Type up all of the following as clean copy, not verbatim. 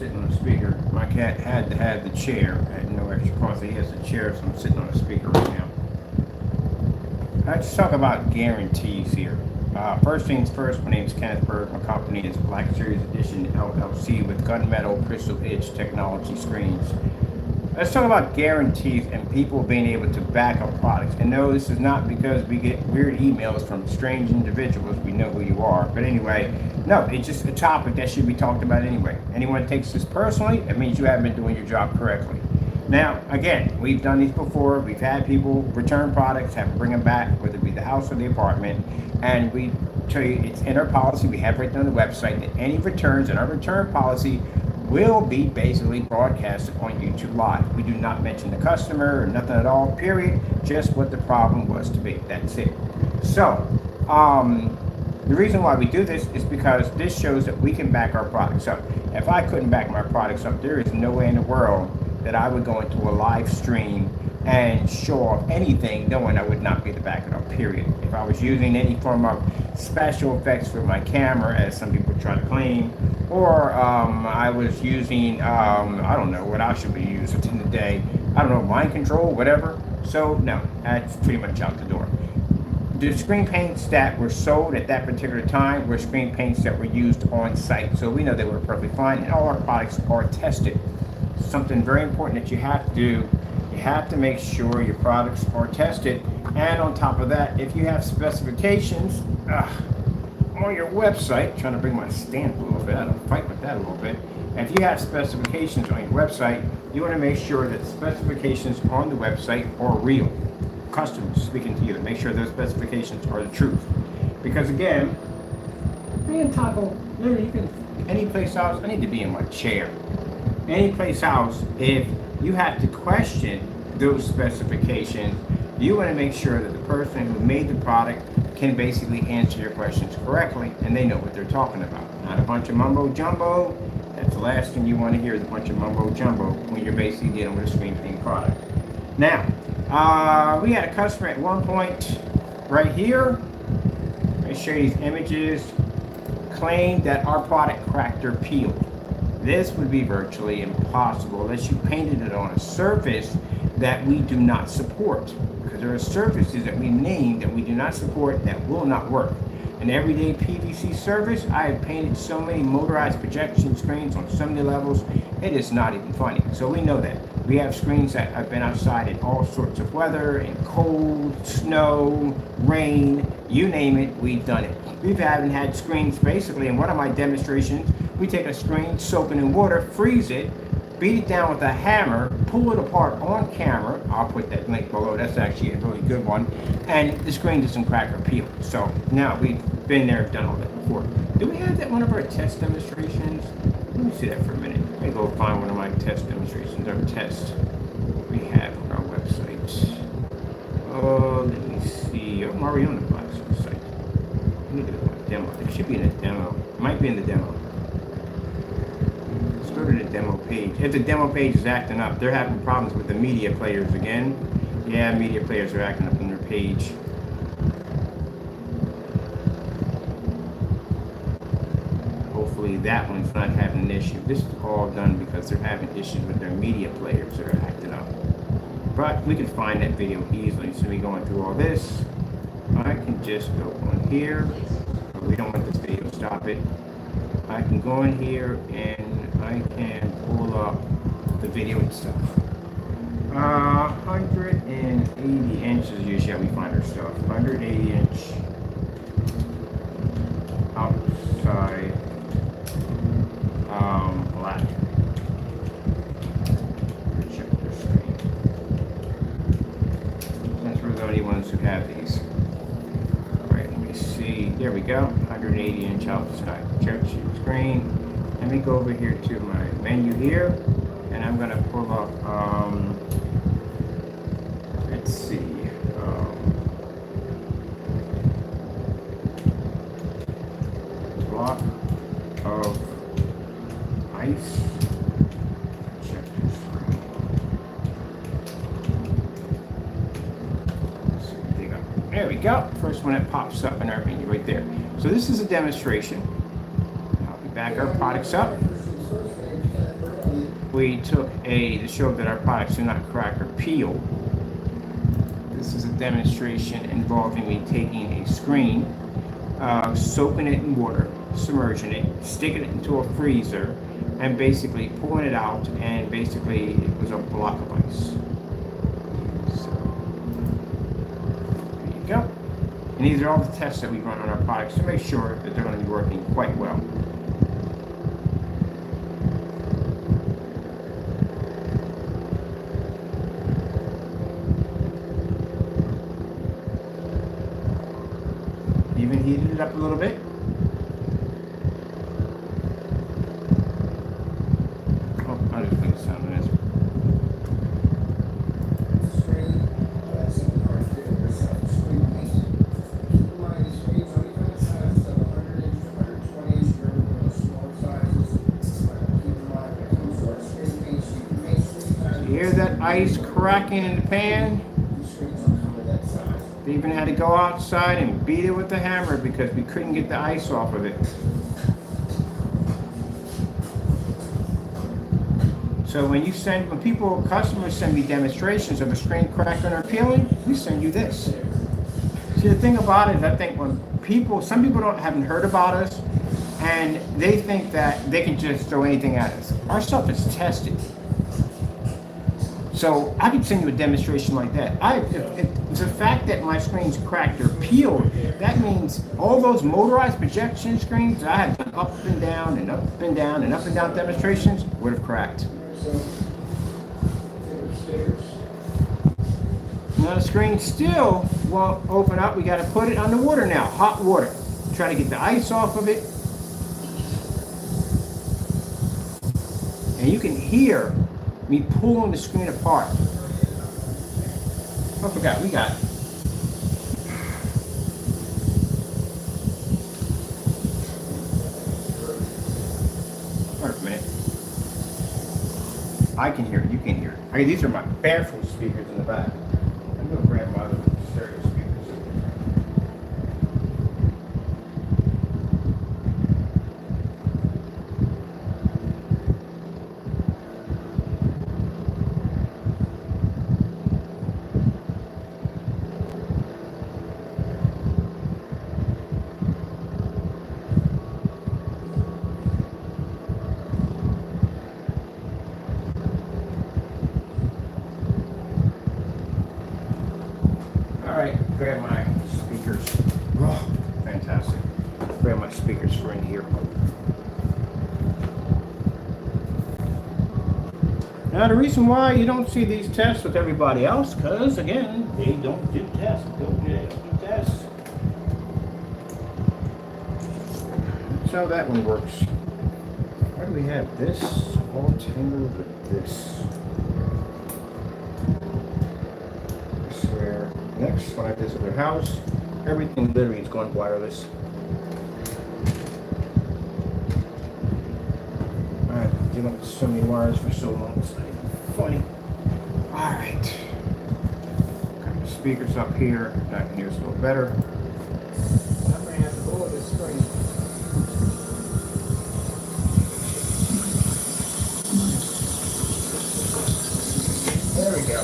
sitting on a speaker. My cat had to have the chair at no extra cost. He has the chair, so I'm sitting on a speaker right now. Let's talk about guarantees here. First things first, my name is Kenneth Berg. My company is Black Series Edition LLC with gunmetal crystal edge technology screens. Let's talk about guarantees and people being able to back up products. And no, this is not because we get weird emails from strange individuals. We know who you are. But anyway, no, it's just a topic that should be talked about anyway. Anyone takes this personally, it means you haven't been doing your job correctly. Now, again, we've done these before. We've had people return products, have to bring them back, whether it be the house or the apartment. And we tell you it's in our policy. We have written on the website that any returns in our return policy will be basically broadcasted on YouTube Live. We do not mention the customer or nothing at all, period. Just what the problem was to be. That's it. So, the reason why we do this is because this shows that we can back our products up. If I couldn't back my products up, there is no way in the world that I would go into a live stream and show off anything knowing I would not be able to back it up, period. If I was using any form of special effects for my camera, as some people try to claim, or I was using, I don't know what I should be using at the end of the day, I don't know, mind control, whatever. So no, that's pretty much out the door. The screen paints that were sold at that particular time were screen paints that were used on site. So we know they were perfectly fine, and all our products are tested. Something very important that you have to do, you have to make sure your products are tested. And on top of that, if you have specifications on your website, trying to bring my stand a little bit, I don't fight with that a little bit. And if you have specifications on your website, you want to make sure that specifications on the website are real. Customers speaking to you, to make sure those specifications are the truth. Because again, being toggle, literally you can, any place else, I need to be in my chair. Any place else, if you have to question those specifications, you want to make sure that the person who made the product can basically answer your questions correctly and they know what they're talking about. Not a bunch of mumbo jumbo. That's the last thing you want to hear, is a bunch of mumbo jumbo when you're basically dealing with a screen paint product. Now, we had a customer at one point right here. Let me show you these images. Claimed that our product cracked or peeled. This would be virtually impossible unless you painted it on a surface that we do not support. Because there are surfaces that we name that we do not support that will not work. An everyday PVC surface, I have painted so many motorized projection screens on so many levels, it is not even funny. So we know that. We have screens that have been outside in all sorts of weather, in cold, snow, rain, you name it, we've done it. We've even had screens basically, in one of my demonstrations, we take a screen, soak it in water, freeze it, beat it down with a hammer, pull it apart on camera. I'll put that link below. That's actually a really good one. And the screen doesn't crack or peel. So now we've been there, done all that before. Do we have that in one of our test demonstrations? Let me see that for a minute. Let me go find one of my test demonstrations or tests we have on our website. Oh, let me see. I'm already on the Black site. Let me get a demo. It should be in the demo. It might be in the demo. Go to the demo page. If the demo page is acting up, they're having problems with the media players again. Yeah, media players are acting up on their page. Hopefully that one's not having an issue. This is all done because they're having issues with their media players that are acting up. But we can find that video easily. So we going through all this. I can just go on here. We don't want this video to stop it. I can go in here and I can pull up the video itself. 180 inches is usually how we find our stuff. 180 inch outside black projector screen. Since we're the only ones who have these. Alright, let me see. There we go. 180 inch outside projector screen. Let me go over here to my menu here, and I'm going to pull up, let's see, block of ice. Check this screen. There we go. First one that pops up in our menu right there. So this is a demonstration. Back our products up. we took to show that our products do not crack or peel. This is a demonstration involving me taking a screen, soaking it in water, submerging it, sticking it into a freezer, and basically pulling it out, and basically it was a block of ice. So, there you go. And these are all the tests that we run on our products to make sure that they're going to be working quite well. Even heated it up a little bit. Oh, I'll just make the sound of this. Screen, something hard to do yourself. Screen paint. Keep in mind the screens only come in sizes of 100 inch to 120 inch. Remember those smaller sizes. Keep in mind when it comes to our screen paints, you can paint screen. You hear that ice cracking in the pan? These screens don't come in that size. We even had to go outside and beat it with the hammer because we couldn't get the ice off of it. So when customers send me demonstrations of a screen cracking or peeling, we send you this. See, the thing about it is, I think some people haven't heard about us, and they think that they can just throw anything at us. Our stuff is tested. So I could send you a demonstration like that. It's the fact that my screen's cracked or peeled, that means all those motorized projection screens that I had done up and down and up and down and up and down demonstrations would have cracked. Now the screen still won't open up. We got to put it underwater now, hot water. Try to get the ice off of it. And you can hear me pulling the screen apart. I forgot, we got wait a minute. I can hear it, you can hear it. Okay, these are my bathroom speakers in the back. I'm gonna grab my other stereo speakers. Grab my speakers. Oh, fantastic. Grab my speakers for in here. Now the reason why you don't see these tests with everybody else, because again, they don't do tests. That's how that one works. Why do we have this all tangled with this? Next, when I visit their house, everything literally is going wireless. I've dealing with so many wires for so long, it's not even funny. Alright. Got the speakers up here, I can hear us a little better. I'm going to have to go with this screen. There we go.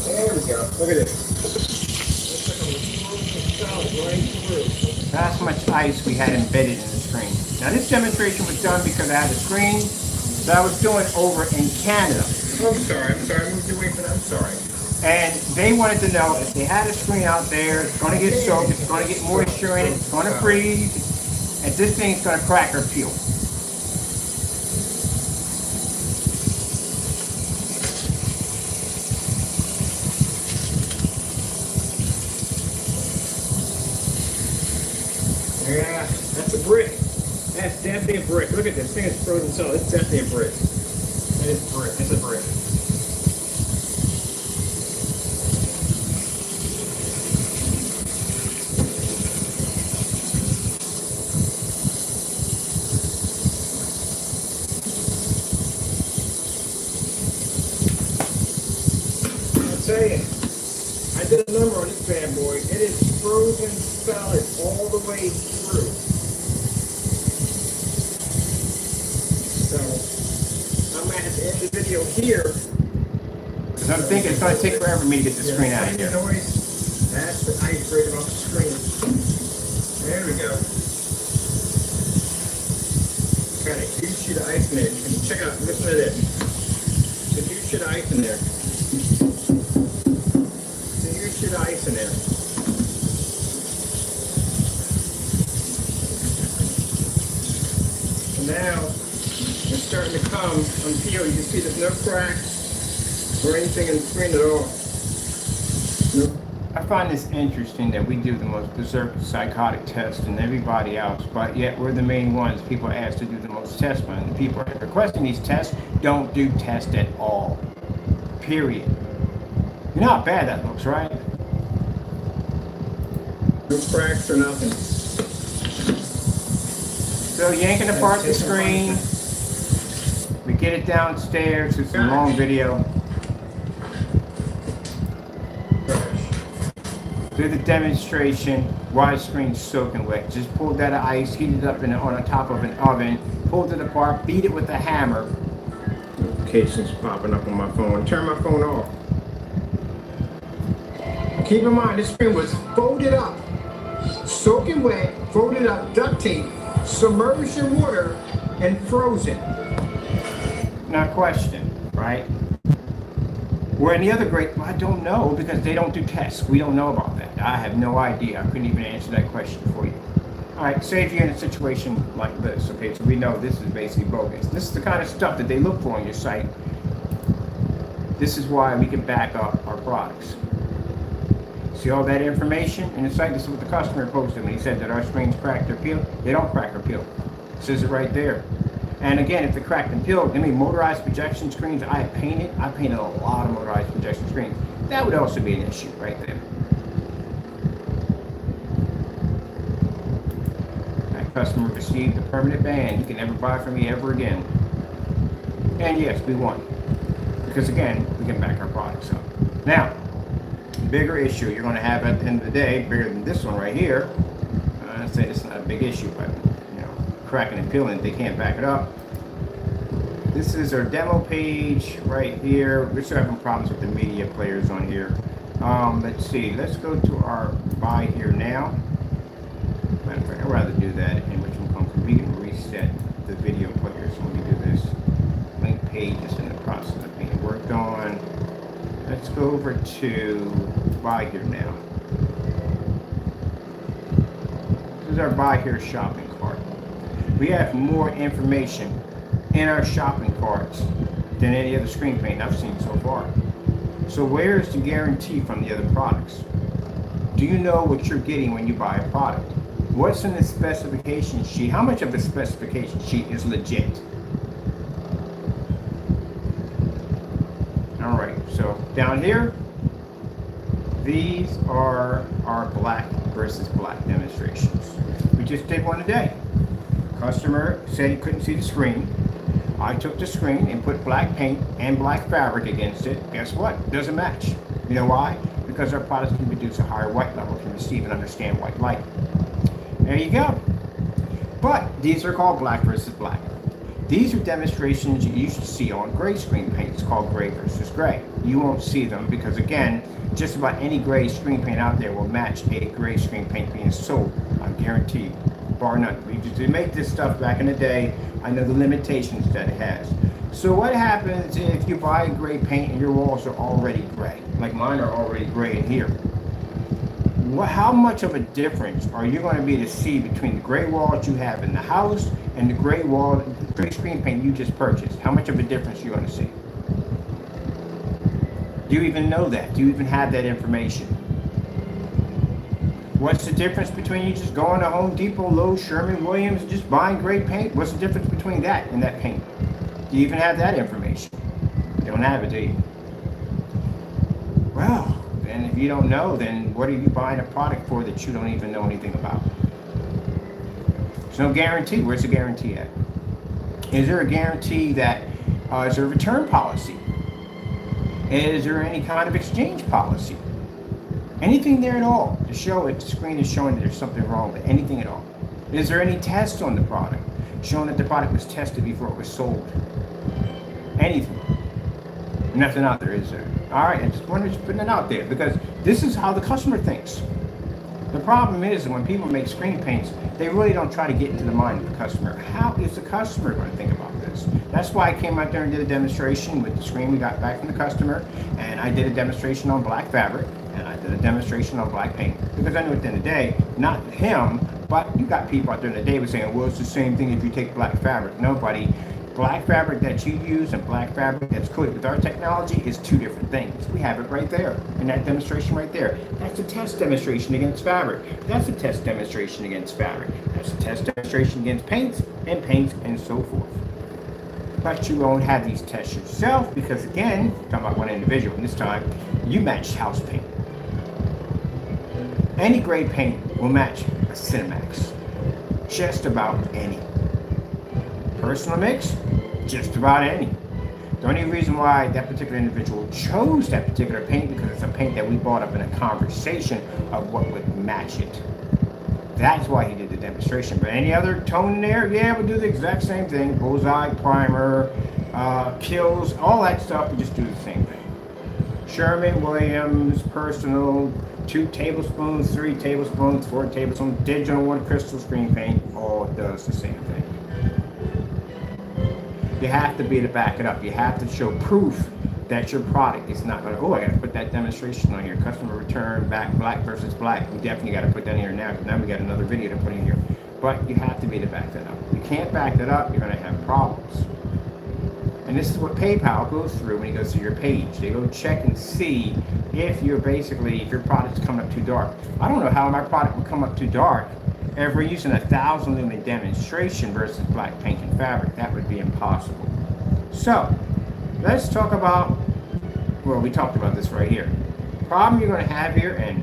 There we go. Look at this. That's how much ice we had embedded in the screen. Now this demonstration was done because I had a screen that I was doing over in Canada. I'm sorry, I moved away from that, I'm sorry. And they wanted to know if they had a screen out there, it's going to get soaked, it's going to get moisture in it, it's going to freeze, and this thing's going to crack or peel. Yeah, that's a brick. That's definitely a brick. Look at this thing is frozen solid. It's definitely a brick. It is a brick. It's a brick. I'll tell you, I did a number on this bad boy. It is frozen solid all the way through. So, I'm gonna have to end the video here. Because I'm thinking it's gonna take forever for me to get the screen out of here. Noise. That's the ice breaking off the screen. There we go. Got a huge sheet of ice in there. And check out, listen to this. It's a huge sheet of ice in there. It's a huge sheet of ice in there. And now, it's starting to come on peel. You can see there's no cracks or anything in the screen at all. Nope. I find this interesting that we do the most berserk psychotic tests than everybody else, but yet we're the main ones people are asked to do the most tests on. The people requesting these tests don't do tests at all. Period. You know how bad that looks, right? No cracks or nothing. So yanking apart the screen, we get it downstairs. It's a long video. Do the demonstration, widescreen soaking wet. Just pulled that ice, heated it up on top of an oven, pulled it apart, beat it with a hammer. Notifications popping up on my phone. Turn my phone off. Keep in mind, this screen was folded up, soaking wet, folded up, duct tape, submerged in water, and frozen. Not question, right? Or any other great, well, I don't know because they don't do tests. We don't know about that. I have no idea. I couldn't even answer that question for you. All right, say if you're in a situation like this, okay, so we know this is basically bogus. This is the kind of stuff that they look for on your site. This is why we can back up our products. See all that information in the site? This is what the customer posted when he said that our screens cracked or peeled. They don't crack or peel. It says it right there. And again, if they're cracked and peeled, I mean, motorized projection screens, I painted a lot of motorized projection screens. That would also be an issue right there. That customer received a permanent ban. You can never buy from me ever again. And yes, we won. Because again, we can back our products up. Now, bigger issue you're going to have at the end of the day, bigger than this one right here. I'd say it's not a big issue, but cracking and peeling, they can't back it up. This is our demo page right here. We're still having problems with the media players on here. Let's see, let's go to our buy here now. Matter of fact, I'd rather do that in which one comes. We can reset the video player. So let me do this. Link page is in the process of being worked on. Let's go over to buy here now. This is our buy here shopping cart. We have more information in our shopping carts than any other screen paint I've seen so far. So where is the guarantee from the other products? Do you know what you're getting when you buy a product? What's in the specification sheet? How much of the specification sheet is legit? All right, so down here, these are our black versus black demonstrations. We just did one today. Customer said he couldn't see the screen. I took the screen and put black paint and black fabric against it. Guess what? Doesn't match. You know why? Because our products can produce a higher white level, can receive and understand white light. There you go. But these are called black versus black. These are demonstrations you usually see on gray screen paint. It's called gray versus gray. You won't see them because, again, just about any gray screen paint out there will match a gray screen paint being sold. I guarantee you. Bar none. We used to make this stuff back in the day. I know the limitations that it has. So what happens if you buy gray paint and your walls are already gray? Like mine are already gray in here. How much of a difference are you going to be to see between the gray walls you have in the house and the gray screen paint you just purchased? How much of a difference are you going to see? Do you even know that? Do you even have that information? What's the difference between you just going to Home Depot, Lowe's, Sherman, Williams, and just buying gray paint? What's the difference between that and that paint? Do you even have that information? You don't have it, do you? Well, then if you don't know, then what are you buying a product for that you don't even know anything about? There's no guarantee. Where's the guarantee at? Is there a guarantee that, is there a return policy? Is there any kind of exchange policy? Anything there at all to show it, the screen is showing that there's something wrong with anything at all. Is there any test on the product showing that the product was tested before it was sold? anything. Nothing out there, is there? All right, I just wanted to put it out there because this is how the customer thinks. The problem is when people make screen paints, they really don't try to get into the mind of the customer. How is the customer going to think about this? That's why I came out there and did a demonstration with the screen we got back from the customer, and I did a demonstration on black fabric, and I did a demonstration on black paint. Because I knew at the end of the day, not him, but you got people out there in the day who saying, well, it's the same thing if you take black fabric. Nobody. Black fabric that you use and black fabric that's coated with our technology is two different things. We have it right there in that demonstration right there. That's a test demonstration against fabric. That's a test demonstration against fabric. That's a test demonstration against paints and so forth. But you won't have these tests yourself because again, talking about one individual, and this time you match house paint. Any grade paint will match a Cinemax. Just about any. Personal mix, just about any. The only reason why that particular individual chose that particular paint because it's a paint that we brought up in a conversation of what would match it. That's why he did the demonstration. But any other tone in there, yeah, we'll do the exact same thing. Bullseye, primer, kills, all that stuff, we just do the same thing. Sherwin-Williams, personal, 2 tablespoons, 3 tablespoons, 4 tablespoons, digital 1 crystal screen paint, all does the same thing. You have to be able to back it up. You have to show proof that your product is not going to, oh, I got to put that demonstration on here. Customer return, back, black versus black. We definitely got to put that in here now because now we got another video to put in here. But you have to be able to back that up. If you can't back that up, you're going to have problems. And this is what PayPal goes through when he goes through your page. They go check and see if you're basically, if your product's coming up too dark. I don't know how my product would come up too dark if we're using 1,000 lumen demonstration versus black paint and fabric. That would be impossible. So let's talk about, well, we talked about this right here. Problem you're going to have here, and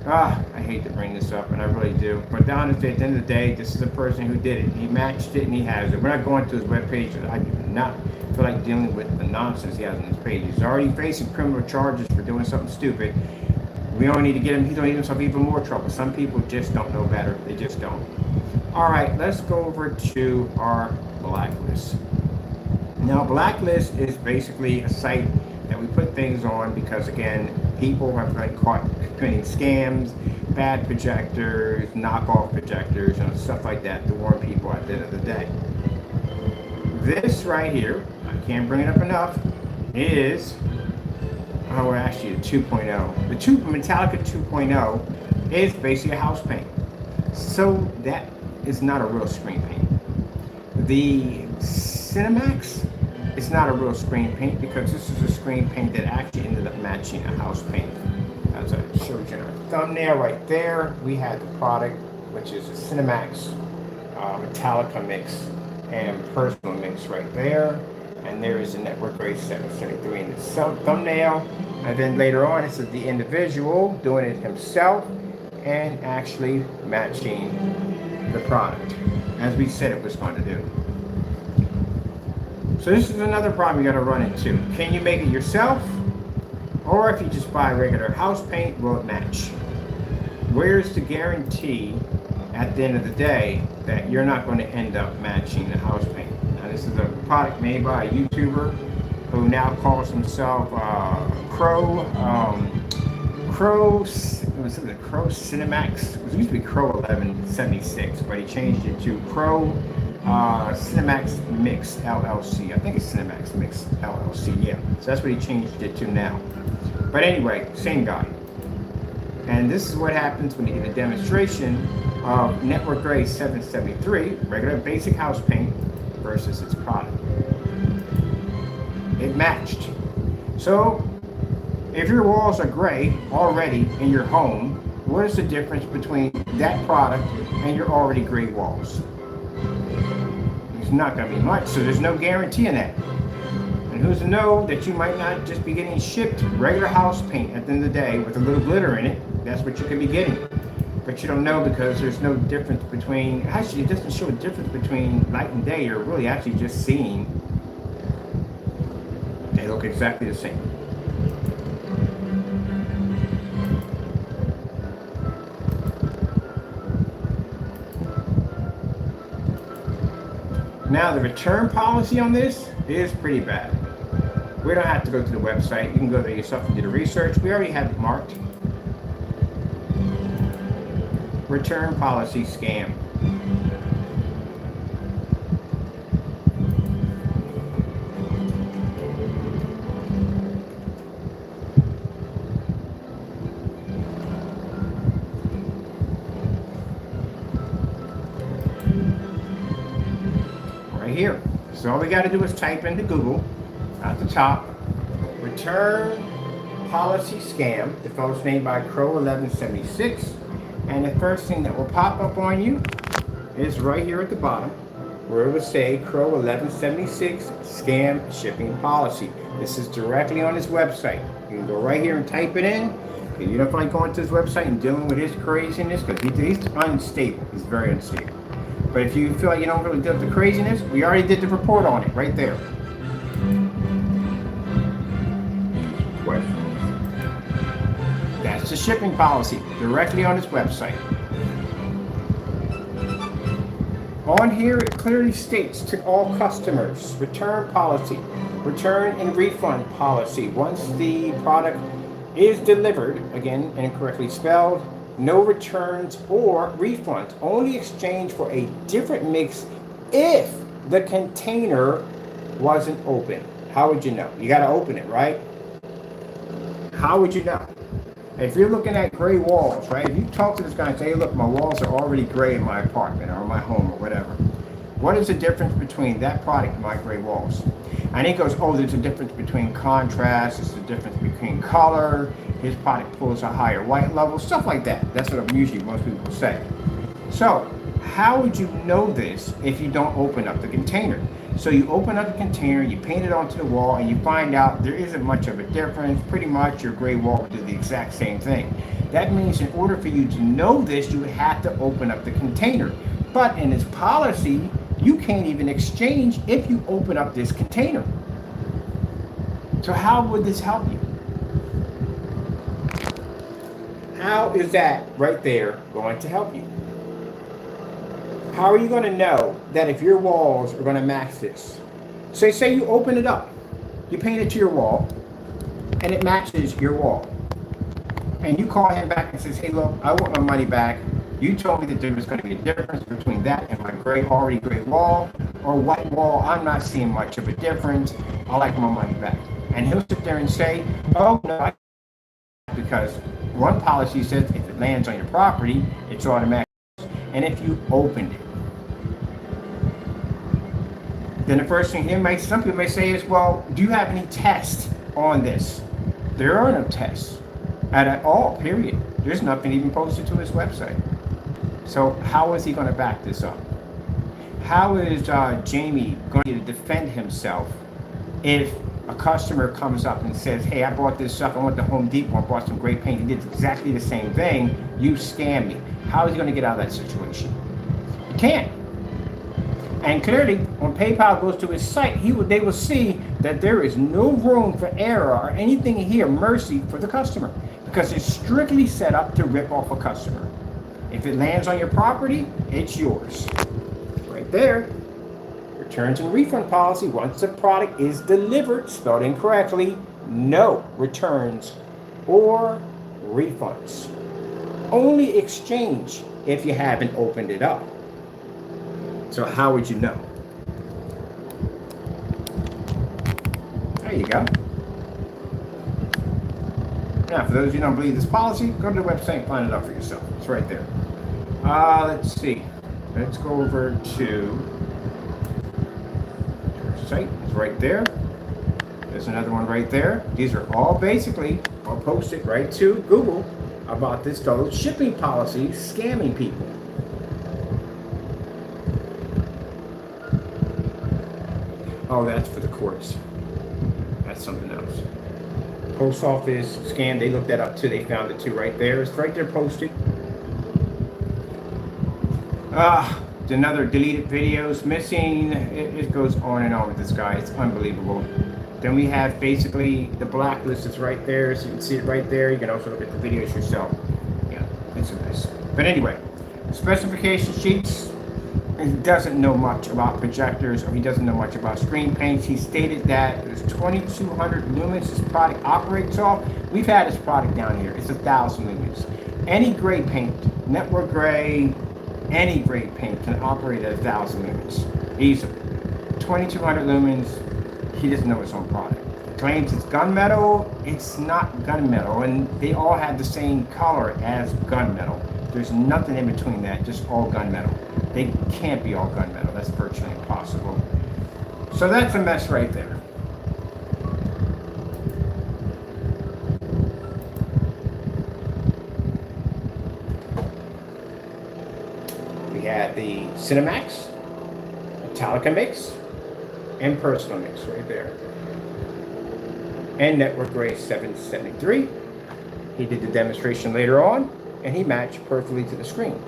I hate to bring this up, and I really do, but down at the end of the day, this is a person who did it. He matched it and he has it. We're not going to his webpage. I do not feel like dealing with the nonsense he has on his page. He's already facing criminal charges for doing something stupid. We don't need to get him, he's going to get himself even more trouble. Some people just don't know better. They just don't. All right, let's go over to our blacklist. Now, blacklist is basically a site that we put things on because, again, people have been caught committing scams, bad projectors, knockoff projectors, and stuff like that to warn people at the end of the day. This right here, I can't bring it up enough, is, oh, actually a 2.0. The Metallica 2.0 is basically a house paint. So that is not a real screen paint. The Cinemax is not a real screen paint because this is a screen paint that actually ended up matching a house paint. As I showed you in our thumbnail right there, we had the product, which is a Cinemax Metallica mix and personal mix right there. And there is a network grade 773 in the thumbnail. And then later on, this is the individual doing it himself and actually matching the product as we said it was going to do. So this is another problem you got to run into. Can you make it yourself? Or if you just buy regular house paint, will it match? Where's the guarantee at the end of the day that you're not going to end up matching the house paint? Now this is a product made by a YouTuber who now calls himself Crow Cinemax. It used to be Crow 1176, but he changed it to Crow Cinemax Mix LLC. I think it's Cinemax Mix LLC, yeah. So that's what he changed it to now. But anyway, same guy. And this is what happens when you get a demonstration of network grade 773, regular basic house paint, versus its product. It matched. So if your walls are gray already in your home, what is the difference between that product and your already gray walls? It's not going to be much, so there's no guarantee in that. And who's to know that you might not just be getting shipped regular house paint at the end of the day with a little glitter in it. That's what you could be getting. But you don't know because there's no difference between, actually it doesn't show a difference between night and day. You're really actually just seeing they look exactly the same. Now the return policy on this is pretty bad. We don't have to go to the website. You can go there yourself and do the research. We already have it marked. Return policy scam. Right here. So all we got to do is type into Google at the top, return policy scam, the fellow's name by Crow 1176, and the first thing that will pop up on you is right here at the bottom where it will say Crow 1176 scam shipping policy. This is directly on his website. You can go right here and type it in. You don't feel like going to his website and dealing with his craziness because he's unstable. He's very unstable. But if you feel like you don't really deal with the craziness, we already did the report on it right there. That's the shipping policy directly on his website. On here, it clearly states to all customers, return policy, return and refund policy. Once the product is delivered, again, incorrectly spelled, no returns or refunds, only exchange for a different mix if the container wasn't open. How would you know? You got to open it, right? How would you know? If you're looking at gray walls, right? If you talk to this guy and say, hey, look, my walls are already gray in my apartment or my home or whatever. What is the difference between that product and my gray walls? And he goes, oh, there's a difference between contrast, there's a difference between color, his product pulls a higher white level, stuff like that. That's what usually most people say. So, how would you know this if you don't open up the container? So you open up the container, you paint it onto the wall, and you find out there isn't much of a difference. Pretty much your gray wall would do the exact same thing. That means in order for you to know this, you would have to open up the container. But in this policy, you can't even exchange if you open up this container. So how would this help you? How is that right there going to help you? How are you going to know that if your walls are going to match this? So say you open it up, you paint it to your wall, and it matches your wall. And you call him back and says, hey, look, I want my money back. You told me that there was going to be a difference between that and my already gray wall or white wall. I'm not seeing much of a difference. I like my money back. And he'll sit there and say, oh, no, because one policy says if it lands on your property, it's automatic. And if you opened it, then the first thing some people may say is, well, do you have any tests on this? There are no tests at all, period. There's nothing even posted to his website. So how is he going to back this up? How is Jamie going to defend himself if a customer comes up and says, hey, I bought this stuff, I went to Home Depot, I bought some great paint, he did exactly the same thing, you scammed me. How is he going to get out of that situation? He can't. And clearly, when PayPal goes to his site, they will see that there is no room for error or anything here, mercy for the customer, because it's strictly set up to rip off a customer. If it lands on your property, it's yours. Right there. Returns and refund policy. Once the product is delivered, spelled incorrectly, no returns or refunds. Only exchange if you haven't opened it up. So how would you know? There you go. Now, for those of you who don't believe this policy, go to the website and find it out for yourself. It's right there. Let's see. Let's go over to our site. It's right there. There's another one right there. These are all basically, I'll post it right to Google about this fellow's shipping policy scamming people. Oh, that's for the courts. That's something else. Post office scam, they looked that up too. They found it too right there. It's right there posted. Another deleted videos missing. It goes on and on with this guy. It's unbelievable. Then we have basically the blacklist is right there. So you can see it right there. You can also look at the videos yourself. Yeah, it's a mess. But anyway, specification sheets. doesn't know much about projectors, or he doesn't know much about screen paints. He stated that it's 2200 lumens this product operates off. We've had this product down here. It's 1000 lumens. Any gray paint, network gray, any gray paint can operate at 1000 lumens easily. 2200 lumens, he doesn't know his own product. Claims it's gunmetal, it's not gunmetal, and they all have the same color as gunmetal. There's nothing in between that, just all gunmetal. They can't be all gunmetal, that's virtually impossible. So that's a mess right there. We had the Cinemax, Metallica mix, and Personal mix right there. And Network Gray 773. He did the demonstration later on, and he matched perfectly to the screen.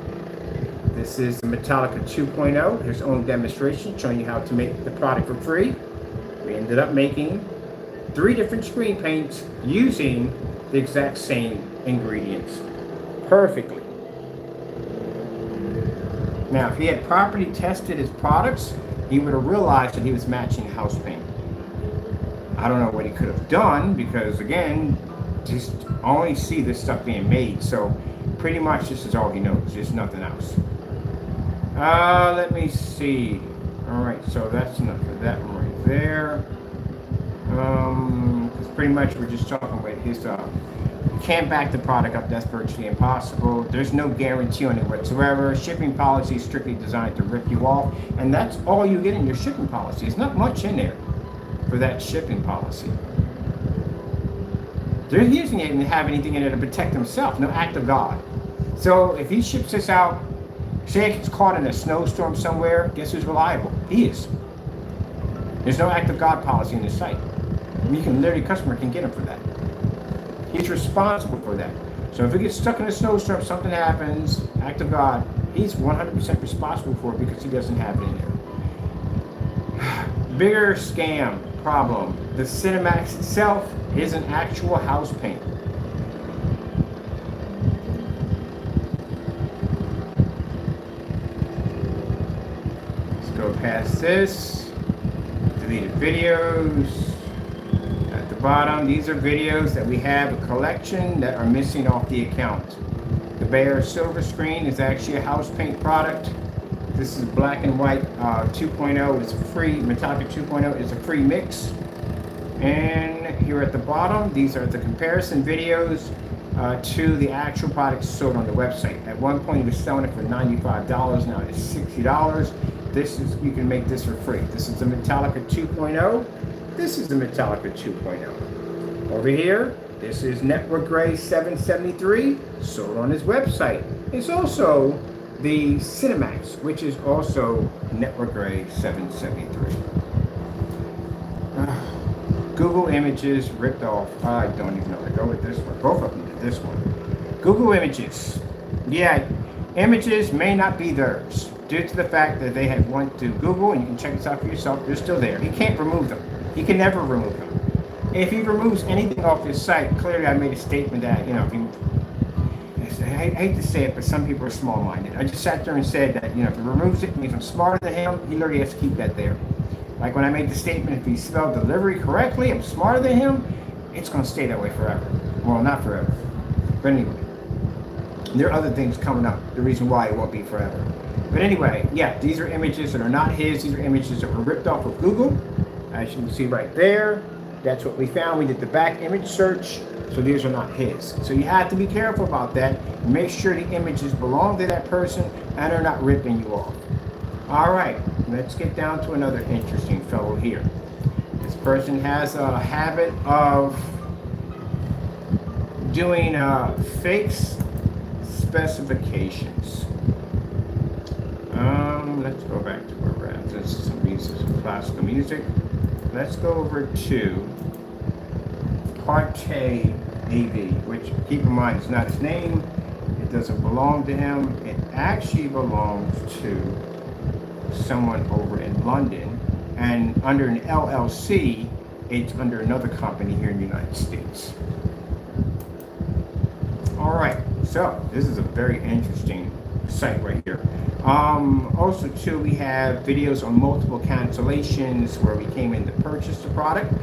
This is the Metallica 2.0, his own demonstration showing you how to make the product for free. We ended up making 3 different screen paints using the exact same ingredients perfectly. Now, if he had properly tested his products, he would have realized that he was matching house paint. I don't know what he could have done because, again, just only see this stuff being made. So pretty much this is all he knows, just nothing else. Let me see. All right, so that's enough of that one right there. Because pretty much we're just talking about his, you can't back the product up, that's virtually impossible. There's no guarantee on it whatsoever. Shipping policy is strictly designed to rip you off, and that's all you get in your shipping policy. There's not much in there for that shipping policy. He doesn't even have anything in it to protect himself, no act of God. So if he ships this out, say it gets caught in a snowstorm somewhere, guess who's reliable? He is. There's no act of God policy in his site. You can literally, customer can get him for that. He's responsible for that. So if it gets stuck in a snowstorm, something happens, act of God, he's 100% responsible for it because he doesn't have it in there. Bigger scam problem. The Cinemax itself is an actual house paint. Let's go past this. Deleted videos. At the bottom, these are videos that we have a collection that are missing off the account. The Bayer Silver Screen is actually a house paint product. This is black and white 2.0 is free. Metallica 2.0 is a free mix. And here at the bottom, these are the comparison videos to the actual products sold on the website. At one point, he was selling it for $95. Now it's $60. This is, you can make this for free. This is the Metallica 2.0. This is the Metallica 2.0. Over here, this is Network Gray 773, sold on his website. It's also the Cinemax, which is also Network Gray 773. Google Images ripped off. I don't even know where to go with this one. Both of them did this one. Google Images. Yeah, images may not be theirs due to the fact that they had went to Google, and you can check this out for yourself. They're still there. He can't remove them. He can never remove them. If he removes anything off his site, clearly I made a statement that, you know, if he, I hate to say it, but some people are small-minded. I just sat there and said that, you know, if he removes it, means I'm smarter than him, he literally has to keep that there. Like when I made the statement, if he spelled delivery correctly, I'm smarter than him, it's going to stay that way forever. Well, not forever. But anyway, there are other things coming up, the reason why it won't be forever. But anyway, yeah, these are images that are not his. These are images that were ripped off of Google. As you can see right there, that's what we found. We did the back image search, so these are not his. So you have to be careful about that. Make sure the images belong to that person and are not ripping you off. All right, let's get down to another interesting fellow here. This person has a habit of doing fake specifications. Let's go back to where we're at. This is some music, some classical music. Let's go over to Parte AV, which keep in mind is not his name. It doesn't belong to him. It actually belongs to someone over in London, and under an LLC, it's under another company here in the United States. All right, so this is a very interesting site right here. Also, too, we have videos on multiple cancellations where we came in to purchase the product.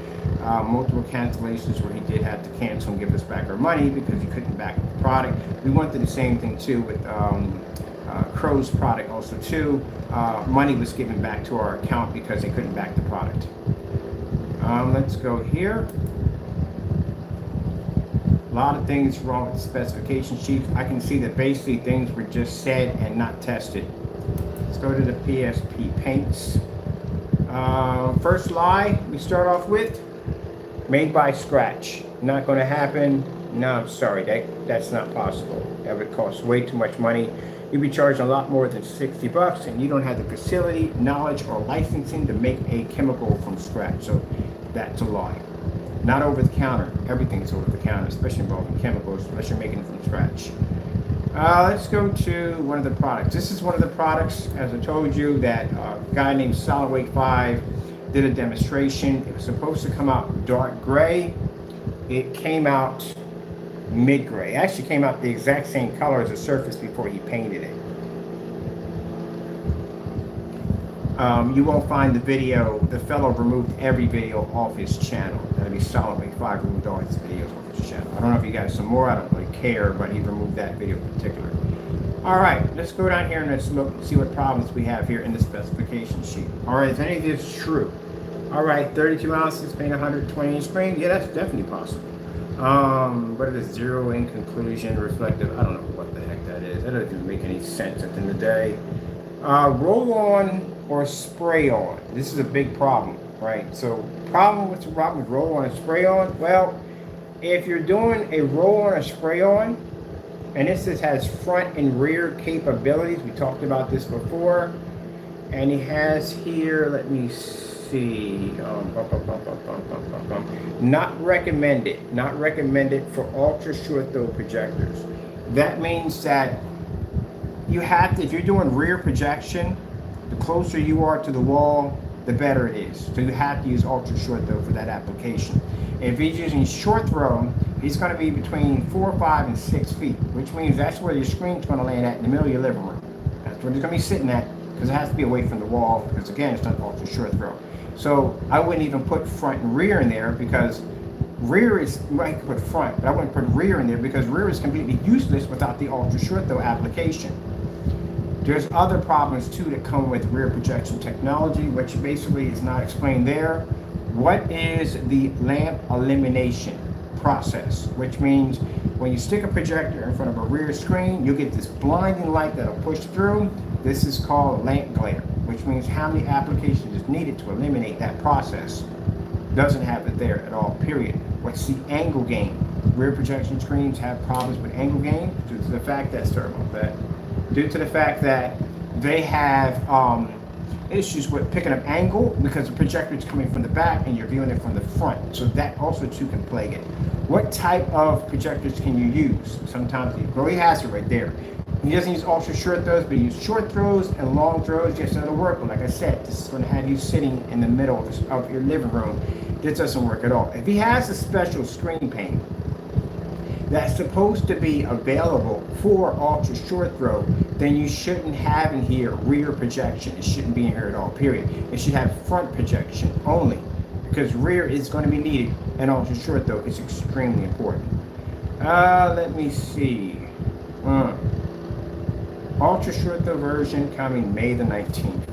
Multiple cancellations where he did have to cancel and give us back our money because he couldn't back the product. We went through the same thing too with Crow's product also too. Money was given back to our account because they couldn't back the product. Let's go here. A lot of things wrong with the specification sheet. I can see that basically things were just said and not tested. Let's go to the PSP paints. First lie we start off with, made by scratch. Not going to happen. No, I'm sorry, that's not possible. That would cost way too much money. You'd be charging a lot more than $60, and you don't have the facility, knowledge, or licensing to make a chemical from scratch. So that's a lie. Not over the counter. Everything's over the counter, especially involving chemicals, unless you're making it from scratch. Let's go to one of the products. This is one of the products, as I told you, that a guy named IV-VIII did a demonstration. It was supposed to come out dark gray. It came out mid-gray. It actually came out the exact same color as the surface before he painted it. You won't find the video. The fellow removed every video off his channel. That'd be IV-VIII removed all his videos off his channel. I don't know if you got some more. I don't really care, but he removed that video in particular. All right, let's go down here and let's look and see what problems we have here in the specification sheet. All right, is any of this true? All right, 32 ounces, paint 120 inch screen. Yeah, that's definitely possible. What is it? Zero in conclusion, reflective. I don't know what the heck that is. That doesn't even make any sense at the end of the day. Roll on or spray on. This is a big problem, right? So, what's the problem with roll on and spray on? Well, if you're doing a roll on or spray on, and this has front and rear capabilities, we talked about this before, and he has here, let me see, not recommended for ultra short throw projectors. That means that you have to, if you're doing rear projection, the closer you are to the wall, the better it is. So you have to use ultra short throw for that application. If he's using short throw, it's going to be between 4, 5, and 6 feet, which means that's where your screen's going to land at in the middle of your living room. That's where it's going to be sitting at, because it has to be away from the wall, because again, it's not ultra short throw. So I wouldn't even put front and rear in there, because rear is, I could put front, but I wouldn't put rear in there because rear is completely useless without the ultra short throw application. There's other problems too that come with rear projection technology, which basically is not explained there. What is the lamp elimination process? Which means when you stick a projector in front of a rear screen, you'll get this blinding light that'll push through. This is called lamp glare, which means how many applications is needed to eliminate that process. Doesn't have it there at all, period. What's the angle gain? Rear projection screens have problems with angle gain due to the fact that, they have issues with picking up angle because the projector is coming from the back and you're viewing it from the front. So that also too can plague it. What type of projectors can you use? Sometimes he has it right there. He doesn't use ultra short throws, but he uses short throws and long throws. Yes, it'll work. But like I said, this is going to have you sitting in the middle of your living room. This doesn't work at all. If he has a special screen paint that's supposed to be available for ultra short throw, then you shouldn't have in here rear projection. It shouldn't be in here at all, period. It should have front projection only, because rear is going to be needed and ultra short throw is extremely important. Let me see. Ultra short throw version coming May the 19th.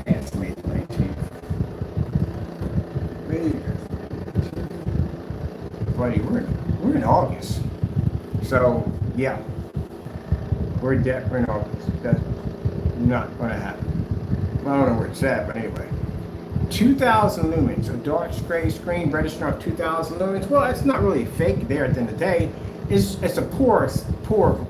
That's May the 19th. Buddy, we're in August. So yeah. We're in August. That's not going to happen. Well, I don't know where it's at, but anyway. 2,000 lumens, a dark gray screen registering off 2,000 lumens. Well, it's not really fake there at the end of the day. It's a poor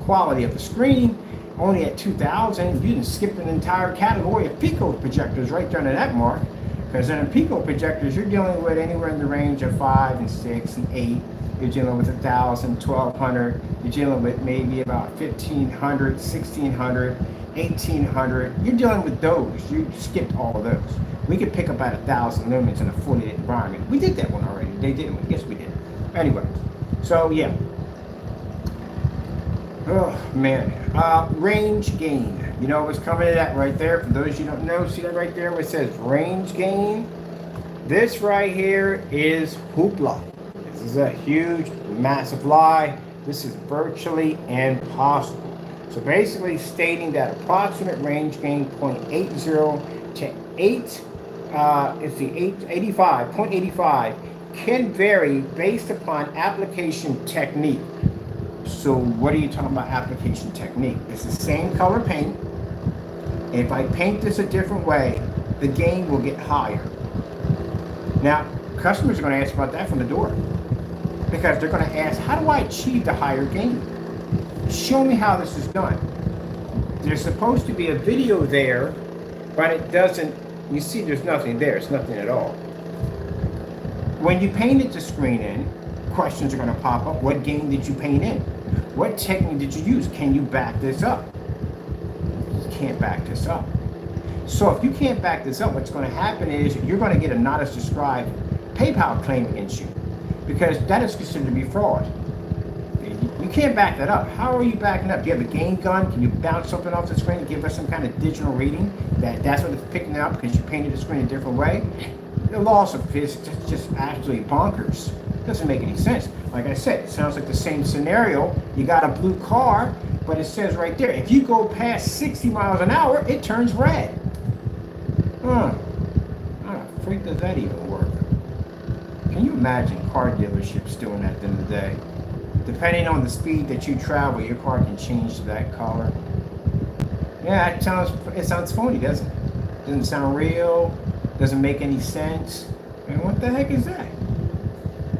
quality of the screen. Only at 2,000, you didn't skip an entire category of Pico projectors right there to that mark. Because in Pico projectors, you're dealing with anywhere in the range of 5 and 6 and 8. You're dealing with 1,000, 1,200. You're dealing with maybe about 1,500, 1,600, 1,800. You're dealing with those. You skipped all of those. We could pick up about 1,000 lumens in a fully lit environment. We did that one already. They didn't. Yes, we did. Anyway, so yeah. Oh man, range gain. You know what's coming to that right there? For those you don't know, see that right there where it says range gain? This right here is hoopla. This is a huge, massive lie. This is virtually impossible. So basically stating that approximate range gain 0.80 to 8, it's the 85, 0.85 can vary based upon application technique. So what are you talking about application technique? It's the same color paint. If I paint this a different way, the gain will get higher. Now, customers are going to ask about that from the door because they're going to ask, how do I achieve the higher gain? Show me how this is done. There's supposed to be a video there, but it doesn't. You see, there's nothing there. It's nothing at all. When you painted the screen in, questions are going to pop up. What gain did you paint in? What technique did you use? Can you back this up? You can't back this up. So if you can't back this up, what's going to happen is you're going to get a not as described PayPal claim against you because that is considered to be fraud. You can't back that up. How are you backing up? Do you have a gain gun? Can you bounce something off the screen and give us some kind of digital reading that's what it's picking up because you painted the screen a different way? The loss of physics is just actually bonkers. It doesn't make any sense. Like I said, it sounds like the same scenario. You got a blue car, but it says right there, if you go past 60 miles an hour, it turns red. How the freak does that even work? Can you imagine car dealerships doing that at the end of the day? Depending on the speed that you travel, your car can change to that color. Yeah, it sounds phony, doesn't it? Doesn't sound real, doesn't make any sense. And what the heck is that?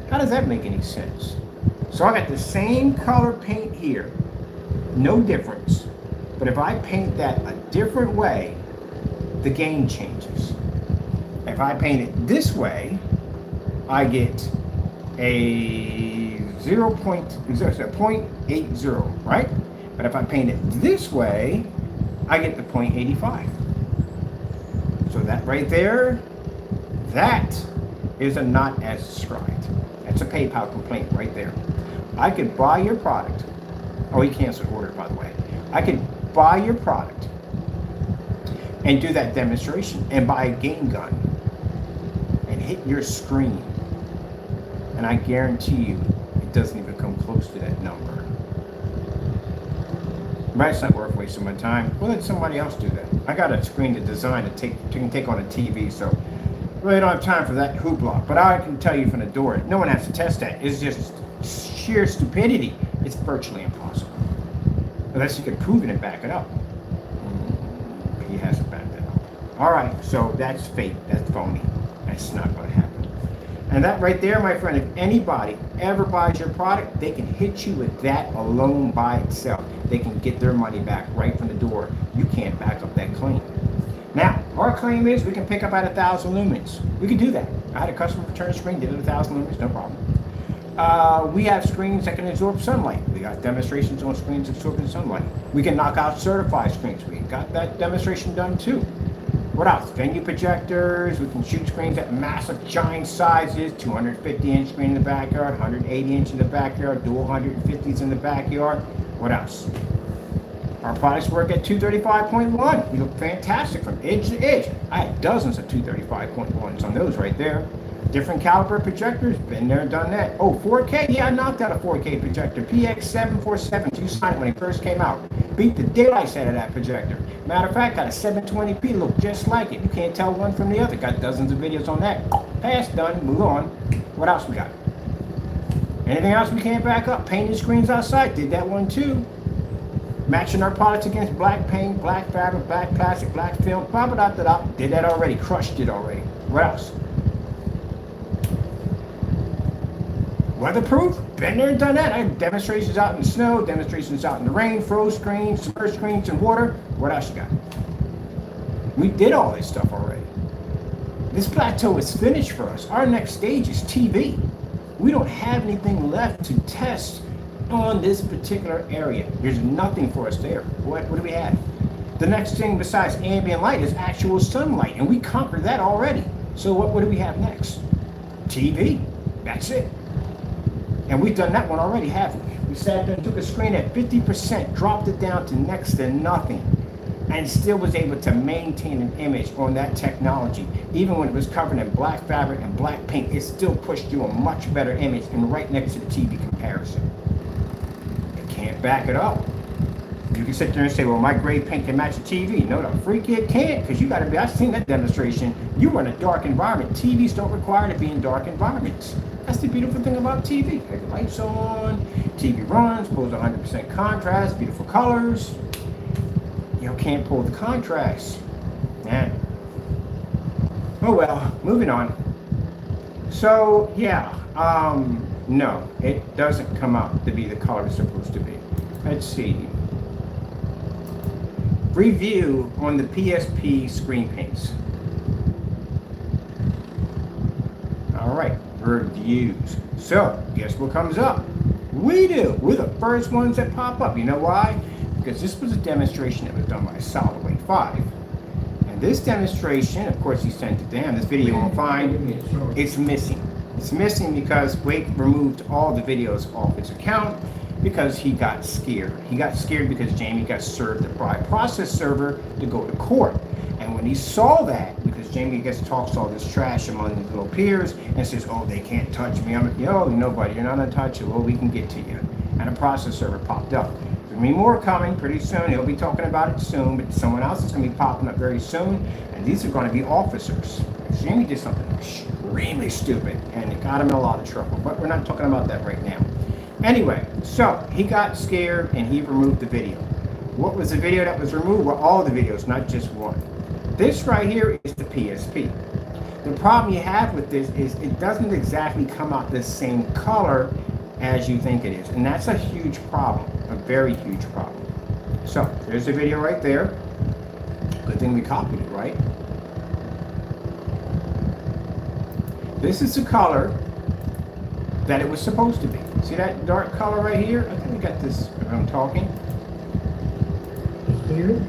How does that make any sense? So I got the same color paint here, no difference. But if I paint that a different way, the gain changes. If I paint it this way, I get a 0.80, right? But if I paint it this way, I get the 0.85. So that right there, that is a not as described. That's a PayPal complaint right there. I could buy your product. Oh, he canceled order, by the way. I could buy your product and do that demonstration and buy a gain gun and hit your screen. And I guarantee you, it doesn't even come close to that number. But it's not worth wasting my time. We'll let somebody else do that. I got a screen to design to take on a TV, so really don't have time for that hoopla. But I can tell you from the door, no one has to test that. It's just sheer stupidity. It's virtually impossible. Unless you can prove it and back it up. He hasn't backed it up. All right, so that's fake. That's phony. That's not going to happen. And that right there, my friend, if anybody ever buys your product, they can hit you with that alone by itself. They can get their money back right from the door. You can't back up that claim. Now, our claim is we can pick up at 1,000 lumens. We can do that. I had a customer return screen, did it at 1,000 lumens, no problem. We have screens that can absorb sunlight. We got demonstrations on screens absorbing sunlight. We can knock out certified screens. We got that demonstration done too. What else? Venue projectors. We can shoot screens at massive, giant sizes. 250-inch screen in the backyard, 180-inch in the backyard, dual 150s in the backyard. What else? Our products work at 235.1. We look fantastic from edge to edge. I had dozens of 235.1s on those right there. Different caliber projectors, been there, done that. Oh, 4K? Yeah, I knocked out a 4K projector. PX747, you signed it when it first came out. Beat the daylights out of that projector. Matter of fact, got a 720p, look just like it. You can't tell one from the other. Got dozens of videos on that. Pass, done, move on. What else we got? Anything else we can't back up? Painted screens outside, did that one too. Matching our products against black paint, black fabric, black plastic, black film, blah, blah, blah, blah. Did that already, crushed it already. What else? Weatherproof, been there and done that. I have demonstrations out in the snow, demonstrations out in the rain, froze screens, submerged screens in water. What else you got? We did all this stuff already. This plateau is finished for us. Our next stage is TV. We don't have anything left to test on this particular area. There's nothing for us there. What do we have? The next thing besides ambient light is actual sunlight, and we conquered that already. So what do we have next? TV. That's it. And we've done that one already, haven't we? We sat there and took a screen at 50%, dropped it down to next to nothing, and still was able to maintain an image on that technology. Even when it was covered in black fabric and black paint, it still pushed you a much better image and right next to the TV comparison. You can't back it up. You can sit there and say, well, my gray paint can match the TV. No, the freak it can't, because you got to be, I've seen that demonstration. You were in a dark environment. TVs don't require to be in dark environments. That's the beautiful thing about TV. Have the lights on, TV runs, pulls 100% contrast, beautiful colors. You know, can't pull the contrast. Man. Oh well, moving on. So, yeah, no, it doesn't come out to be the color it's supposed to be. Let's see. Review on the PSP screen paints. All right, reviews. So, guess what comes up? We do. We're the first ones that pop up. You know why? Because this was a demonstration that was done by SolidWorks 5. And this demonstration, of course, he sent it down. This video won't find. It's missing. It's missing because Wake removed all the videos off his account because he got scared. He got scared because Jamie got served the process server to go to court. And when he saw that, because Jamie gets talks all this trash among his little peers and says, oh, they can't touch me. I'm like, yo, nobody, you're not untouchable. We can get to you. And a process server popped up. There's gonna be more coming pretty soon. He'll be talking about it soon, but someone else is gonna be popping up very soon. And these are gonna be officers. Jamie did something extremely stupid and it got him in a lot of trouble, but we're not talking about that right now. Anyway, so he got scared and he removed the video. What was the video that was removed? Well, all the videos, not just one. This right here is the PSP. The problem you have with this is it doesn't exactly come out the same color as you think it is. And that's a huge problem, a very huge problem. So there's the video right there. Good thing we copied it, right? This is the color that it was supposed to be. See that dark color right here? I think we got this if I'm talking. Here,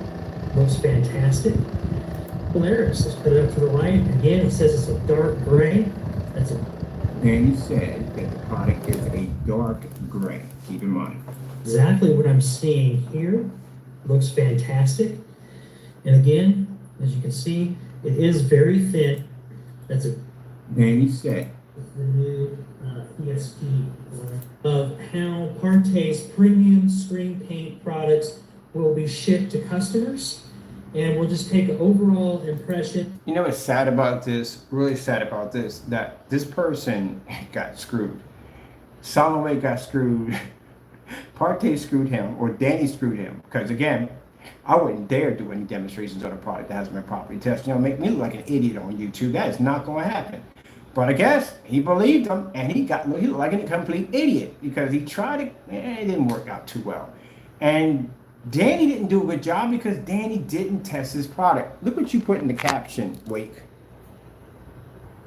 looks fantastic. Polaris, let's put it up to the light. Again, it says it's a dark gray. That's a... Danny said that the product is a dark gray. Keep in mind. Exactly what I'm seeing here. Looks fantastic. And again, as you can see, it is very thin. That's a... Danny said. The new ESP of how Parte's premium screen paint products will be shipped to customers, and we'll just take an overall impression. You know what's sad about this, really sad about this, that this person got screwed. SolidWorks got screwed, Parte screwed him, or Danny screwed him, because again, I wouldn't dare do any demonstrations on a product that hasn't been properly tested. You know, make me look like an idiot on YouTube. That is not going to happen. But I guess he believed him, and he looked like a complete idiot because he tried it, and it didn't work out too well. And Danny didn't do a good job because Danny didn't test his product. Look what you put in the caption, Wake.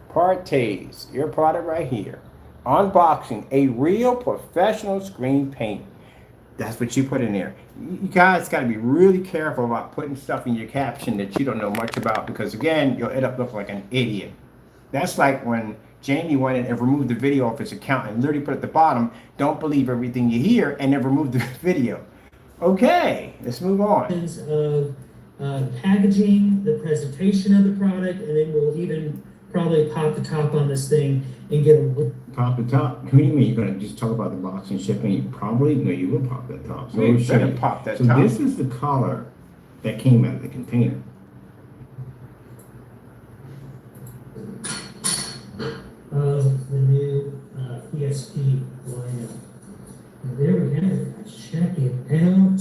Partes, your product right here. Unboxing a real professional screen paint. That's what you put in there. You guys got to be really careful about putting stuff in your caption that you don't know much about because, again, you'll end up looking like an idiot. That's like when Jamie went in and removed the video off his account and literally put at the bottom, don't believe everything you hear, and then removed the video. Okay, let's move on. Of packaging, the presentation of the product, and then we'll even probably pop the top on this thing and get a... Pop the top? What do you mean? You're going to just talk about the box and shipping? You probably, no, you will pop that top. So you better pop that top. So this is the color that came out of the container. Of the new ESP lineup. And there we have it. Check it out.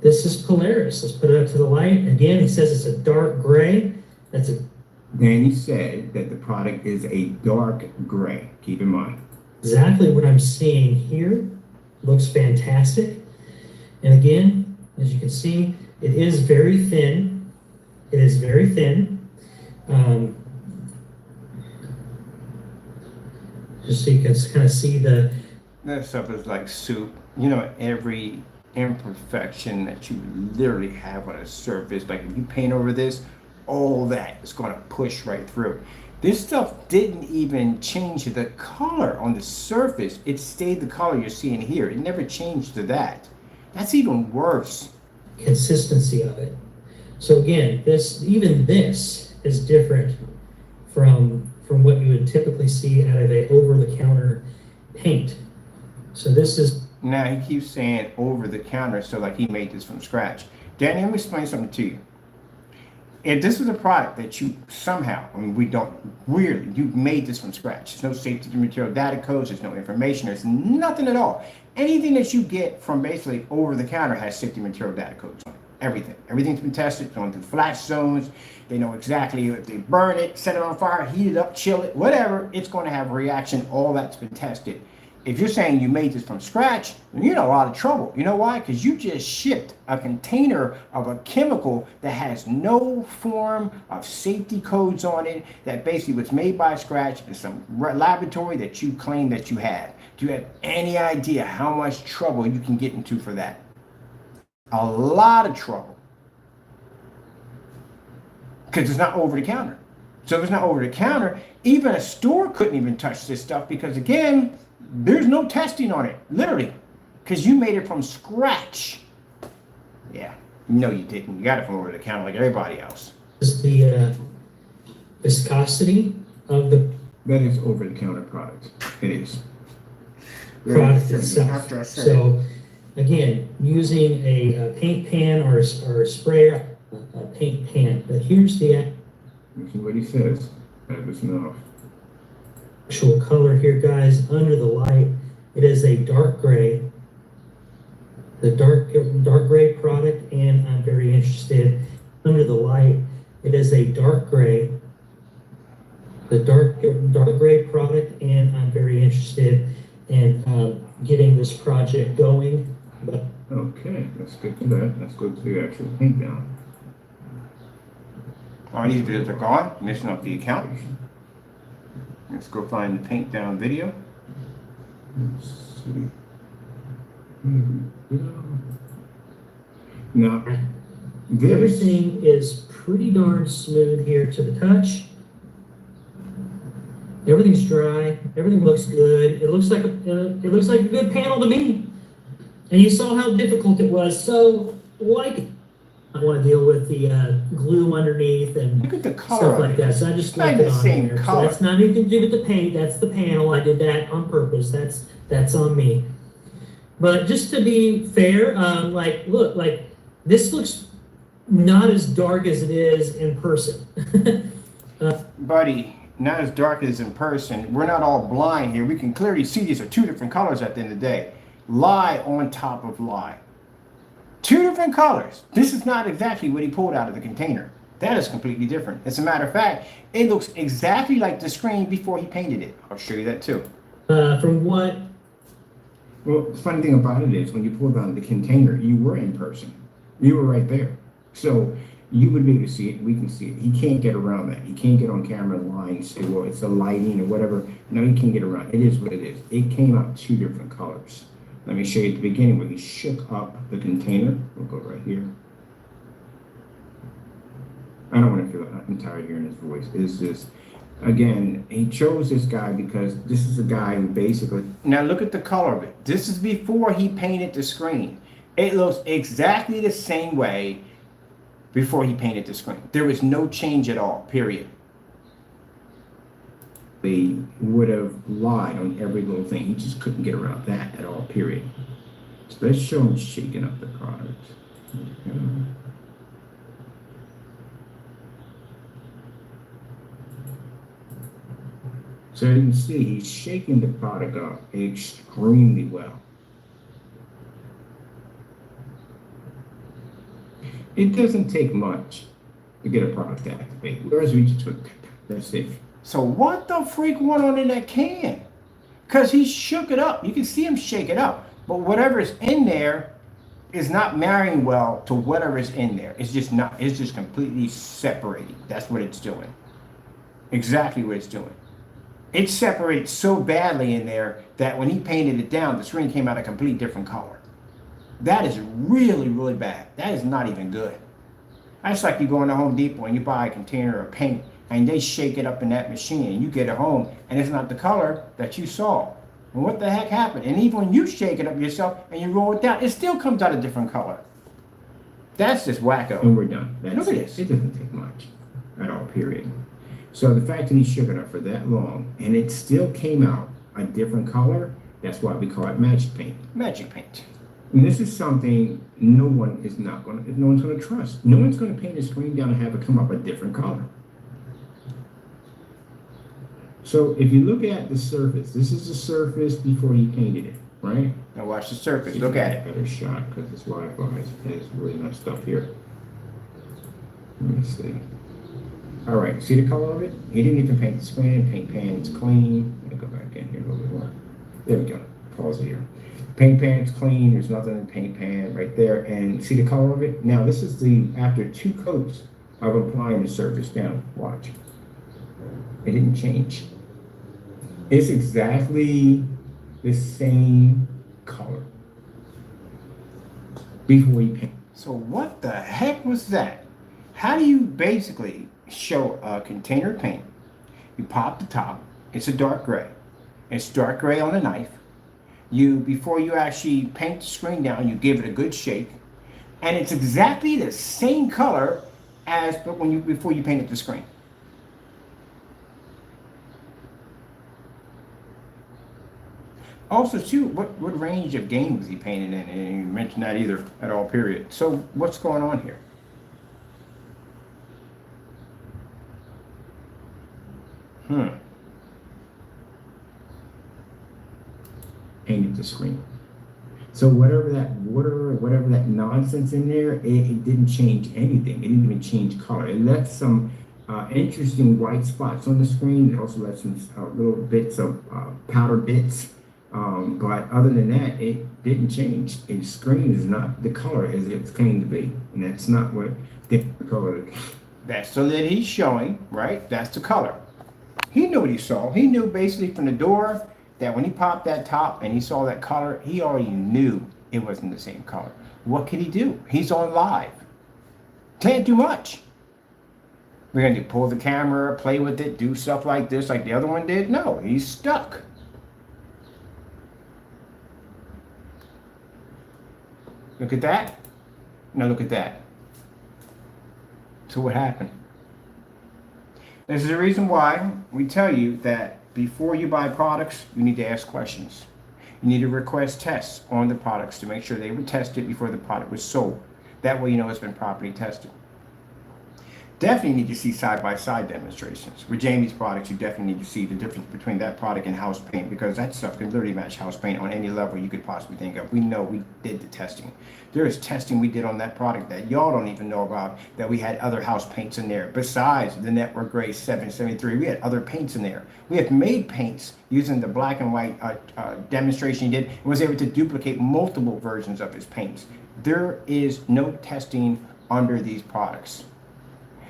This is Polaris. Let's put it up to the light. Again, it says it's a dark gray. That's a... Danny said that the product is a dark gray. Keep in mind. Exactly what I'm seeing here. Looks fantastic. And again, as you can see, it is very thin. It is very thin. Just so you can kind of see the... That stuff is like soup. You know, every imperfection that you literally have on a surface, like if you paint over this, all that is going to push right through. This stuff didn't even change the color on the surface. It stayed the color you're seeing here. It never changed to that. That's even worse. Consistency of it. So again, even this is different from what you would typically see out of a over-the-counter paint. So this is. Now he keeps saying over the counter, so like he made this from scratch. Danny, let me explain something to you. If this was a product that you somehow, weirdly, you made this from scratch. There's no safety material data codes, there's no information, there's nothing at all. Anything that you get from basically over the counter has safety material data codes on it. Everything. Everything's been tested, going through flash zones. They know exactly if they burn it, set it on fire, heat it up, chill it, whatever, it's going to have a reaction. All that's been tested. If you're saying you made this from scratch, then you're in a lot of trouble. You know why? Because you just shipped a container of a chemical that has no form of safety codes on it, that basically was made by scratch in some laboratory that you claim that you had. Do you have any idea how much trouble you can get into for that? A lot of trouble. Because it's not over the counter. So if it's not over the counter, even a store couldn't even touch this stuff because, again, there's no testing on it, literally, because you made it from scratch. Yeah, no, you didn't. You got it from over the counter like everybody else. Is the viscosity of the That is over the counter product. It is. product itself. So again, using a paint pan or a sprayer, a paint pan. But here's the Listen what he says. That was enough. actual color here, guys. Under the light, it is a dark gray. The dark gray product, and I'm very interested. Under the light, it is a dark gray. The dark gray product, and I'm very interested in getting this project going. But okay, let's get to that. Let's go to the actual paint down. All these videos are gone. Missing up the account. Let's go find the paint down video. Let's see. Now, everything is pretty darn smooth here to the touch. Everything's dry. Everything looks good. It looks like a good panel to me. And you saw how difficult it was. So, like, I want to deal with the glue underneath and look at the color stuff like that. So I just left it on there. So that's not anything to do with the paint. That's the panel. I did that on purpose. That's on me. But just to be fair, look, this looks not as dark as it is in person. Buddy, not as dark as in person. We're not all blind here. We can clearly see these are two different colors at the end of the day. Lie on top of lie. Two different colors. This is not exactly what he pulled out of the container. That is completely different. As a matter of fact, it looks exactly like the screen before he painted it. I'll show you that too. From what? Well, the funny thing about it is when you pulled out the container, you were in person. You were right there. So you would be able to see it. We can see it. He can't get around that. He can't get on camera and lie and say, well, it's the lighting or whatever. No, he can't get around. It is what it is. It came out two different colors. Let me show you at the beginning where he shook up the container. We'll go right here. I don't want to feel I'm tired of hearing his voice. It's just, again, he chose this guy because this is a guy who basically... Now look at the color of it. This is before he painted the screen. It looks exactly the same way before he painted the screen. There was no change at all, period. They would have lied on every little thing. He just couldn't get around that at all, period. So let's show him shaking up the product. Okay. So you can see he's shaking the product up extremely well. It doesn't take much to get a product to activate. Whereas we just took, that's it. So what the freak went on in that can? Because he shook it up. You can see him shake it up. But whatever's in there is not marrying well to whatever's in there. It's just not, it's just completely separating. That's what it's doing. Exactly what it's doing. It separated so badly in there that when he painted it down, the screen came out a complete different color. That is really, really bad. That is not even good. That's like you go into Home Depot and you buy a container of paint and they shake it up in that machine, and you get it home, and it's not the color that you saw. And what the heck happened? And even when you shake it up yourself and you roll it down, it still comes out a different color. That's just wacko. And we're done. That's Look at this. It doesn't take much at all, period. So the fact that he shook it up for that long and it still came out a different color, that's why we call it magic paint. Magic paint. And this is something no one's gonna trust. No one's gonna paint a screen down and have it come up a different color. So if you look at the surface, this is the surface before he painted it, right? Now watch the surface. Look at it. Better shot because this Wi-Fi is really messed up here. Let me see. All right, see the color of it? He didn't even paint the screen. Paint pan's clean. Let me go back in here a little bit more. There we go. Pause it here. Paint pan's clean. There's nothing in the paint pan right there. And see the color of it? Now this is after 2 coats of applying the surface down. Watch. It didn't change. It's exactly the same color before you paint. So what the heck was that? How do you basically show a container of paint? You pop the top. It's a dark gray. It's dark gray on the knife. Before you actually paint the screen down, you give it a good shake, and it's exactly the same color as before you painted the screen. Also, too, what range of game was he painting in? And you mentioned that either at all, period. So what's going on here? Painted the screen. So whatever that water, whatever that nonsense in there, it didn't change anything. It didn't even change color. It left some interesting white spots on the screen. It also left some little bits of powder bits. But other than that, it didn't change. A screen is not the color as it's claimed to be. And that's not what the color is. That's so that he's showing, right? That's the color. He knew what he saw. He knew basically from the door that when he popped that top and he saw that color, he already knew it wasn't the same color. What could he do? He's on live. Can't do much. We're going to pull the camera, play with it, do stuff like this like the other one did? No, he's stuck. Look at that. Now look at that. So what happened? This is the reason why we tell you that before you buy products, you need to ask questions. You need to request tests on the products to make sure they were tested before the product was sold. That way you know it's been properly tested. Definitely need to see side-by-side demonstrations. With Jamie's products, you definitely need to see the difference between that product and house paint, because that stuff can literally match house paint on any level you could possibly think of. We know we did the testing. There is testing we did on that product that y'all don't even know about, that we had other house paints in there. Besides the Network Gray 773, we had other paints in there. We have made paints using the black and white demonstration he did, and was able to duplicate multiple versions of his paints. There is no testing under these products.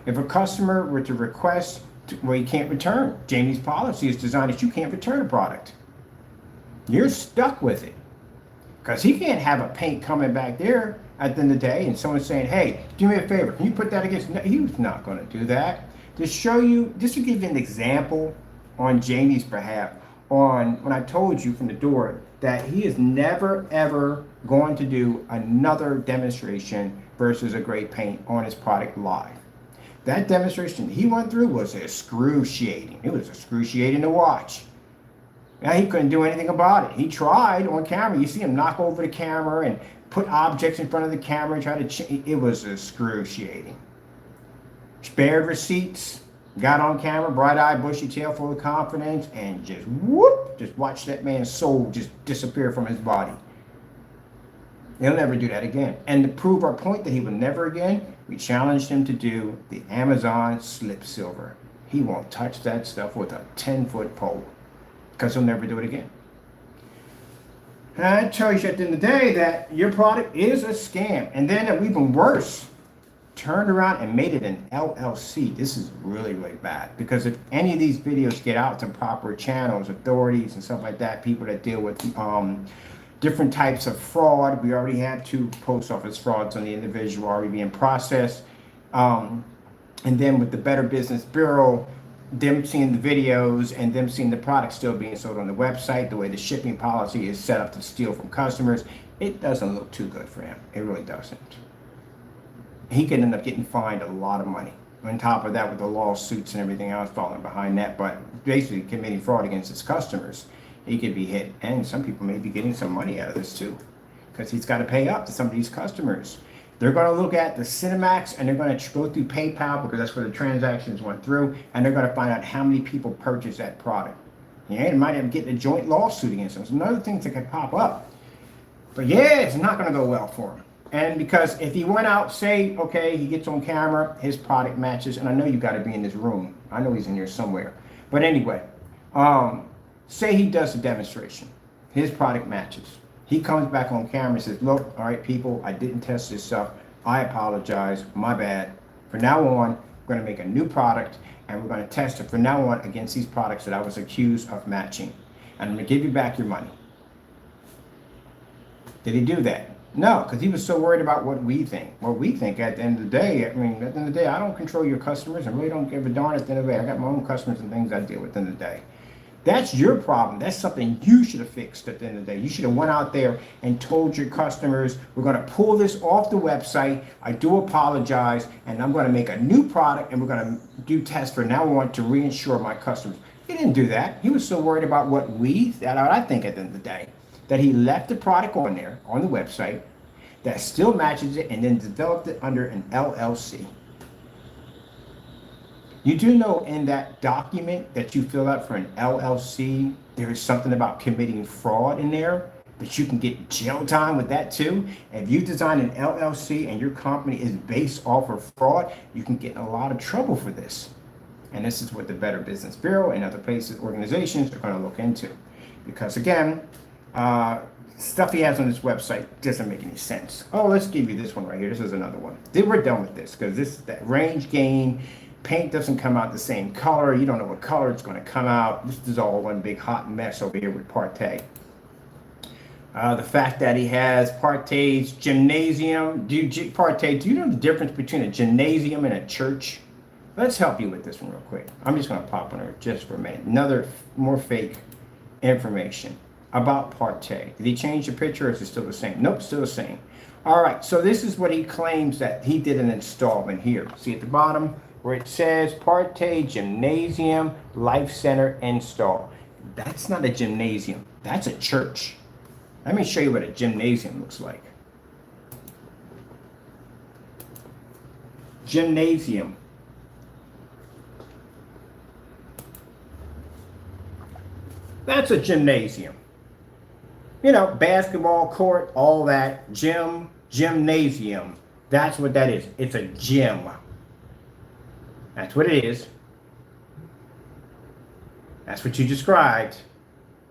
If a customer were to request, well, you can't return. Jamie's policy is designed that you can't return a product. You're stuck with it. Because he can't have a paint coming back there at the end of the day and someone saying, hey, do me a favor, can you put that against? No, he was not going to do that. To show you, just to give you an example on Jamie's behalf, on when I told you from the door that he is never, ever going to do another demonstration versus a gray paint on his product live. That demonstration he went through was excruciating. It was excruciating to watch. Now, he couldn't do anything about it. He tried on camera. You see him knock over the camera and put objects in front of the camera and try to change. It was excruciating. Spared receipts, got on camera, bright-eyed, bushy tail, full of confidence, and just whoop, just watch that man's soul just disappear from his body. He'll never do that again. And to prove our point that he would never again, we challenged him to do the Amazon slip silver. He won't touch that stuff with a 10-foot pole because he'll never do it again. And I tell you at the end of the day that your product is a scam. And then even worse, turned around and made it an LLC. This is really, really bad, because if any of these videos get out to proper channels, authorities and stuff like that, people that deal with different types of fraud. We already had 2 post office frauds on the individual already being processed. And then with the Better Business Bureau, them seeing the videos and them seeing the product still being sold on the website, the way the shipping policy is set up to steal from customers, it doesn't look too good for him. It really doesn't. He could end up getting fined a lot of money. On top of that, with the lawsuits and everything else falling behind that, but basically committing fraud against his customers, he could be hit. And some people may be getting some money out of this too, because he's got to pay up to some of these customers. They're going to look at the Cinemax and they're going to go through PayPal, because that's where the transactions went through, and they're going to find out how many people purchased that product. Yeah, it might have getting a joint lawsuit against them. Some other things that could pop up. But yeah, it's not going to go well for him. And because if he went out, say, okay, he gets on camera, his product matches, and I know you got to be in this room. I know he's in here somewhere. But anyway, say he does a demonstration. His product matches. He comes back on camera and says, look, all right, people, I didn't test this stuff. I apologize. My bad. From now on, we're going to make a new product, and we're going to test it from now on against these products that I was accused of matching. And I'm going to give you back your money. Did he do that? No, because he was so worried about what we think. What we think at the end of the day, I mean, at the end of the day, I don't control your customers. I really don't give a darn at the end of the day. I got my own customers and things I deal with at the end of the day. That's your problem. That's something you should have fixed at the end of the day. You should have went out there and told your customers, we're going to pull this off the website. I do apologize, and I'm going to make a new product, and we're going to do tests from now on to reinsure my customers. He didn't do that. He was so worried about what I think at the end of the day, that he left the product on there, on the website, that still matches it, and then developed it under an LLC. You do know in that document that you fill out for an LLC, there is something about committing fraud in there, that you can get jail time with that too. If you design an LLC and your company is based off of fraud, you can get in a lot of trouble for this. And this is what the Better Business Bureau and other places, organizations are going to look into. Because again, stuff he has on his website doesn't make any sense. Oh, let's give you this one right here. This is another one. Then we're done with this, because this is that range gain. Paint doesn't come out the same color. You don't know what color it's going to come out. This is all one big hot mess over here with Partey. The fact that he has Partey's gymnasium. Partey, do you know the difference between a gymnasium and a church? Let's help you with this one real quick. I'm just going to pop on her just for a minute. Another more fake information about Partey. Did he change the picture, or is it still the same? Nope, still the same. All right, so this is what he claims that he did an installment here. See at the bottom where it says Partey Gymnasium Life Center install. That's not a gymnasium. That's a church. Let me show you what a gymnasium looks like. Gymnasium. That's a gymnasium. You know, basketball court, all that. Gymnasium. That's what that is. It's a gym. That's what it is. That's what you described.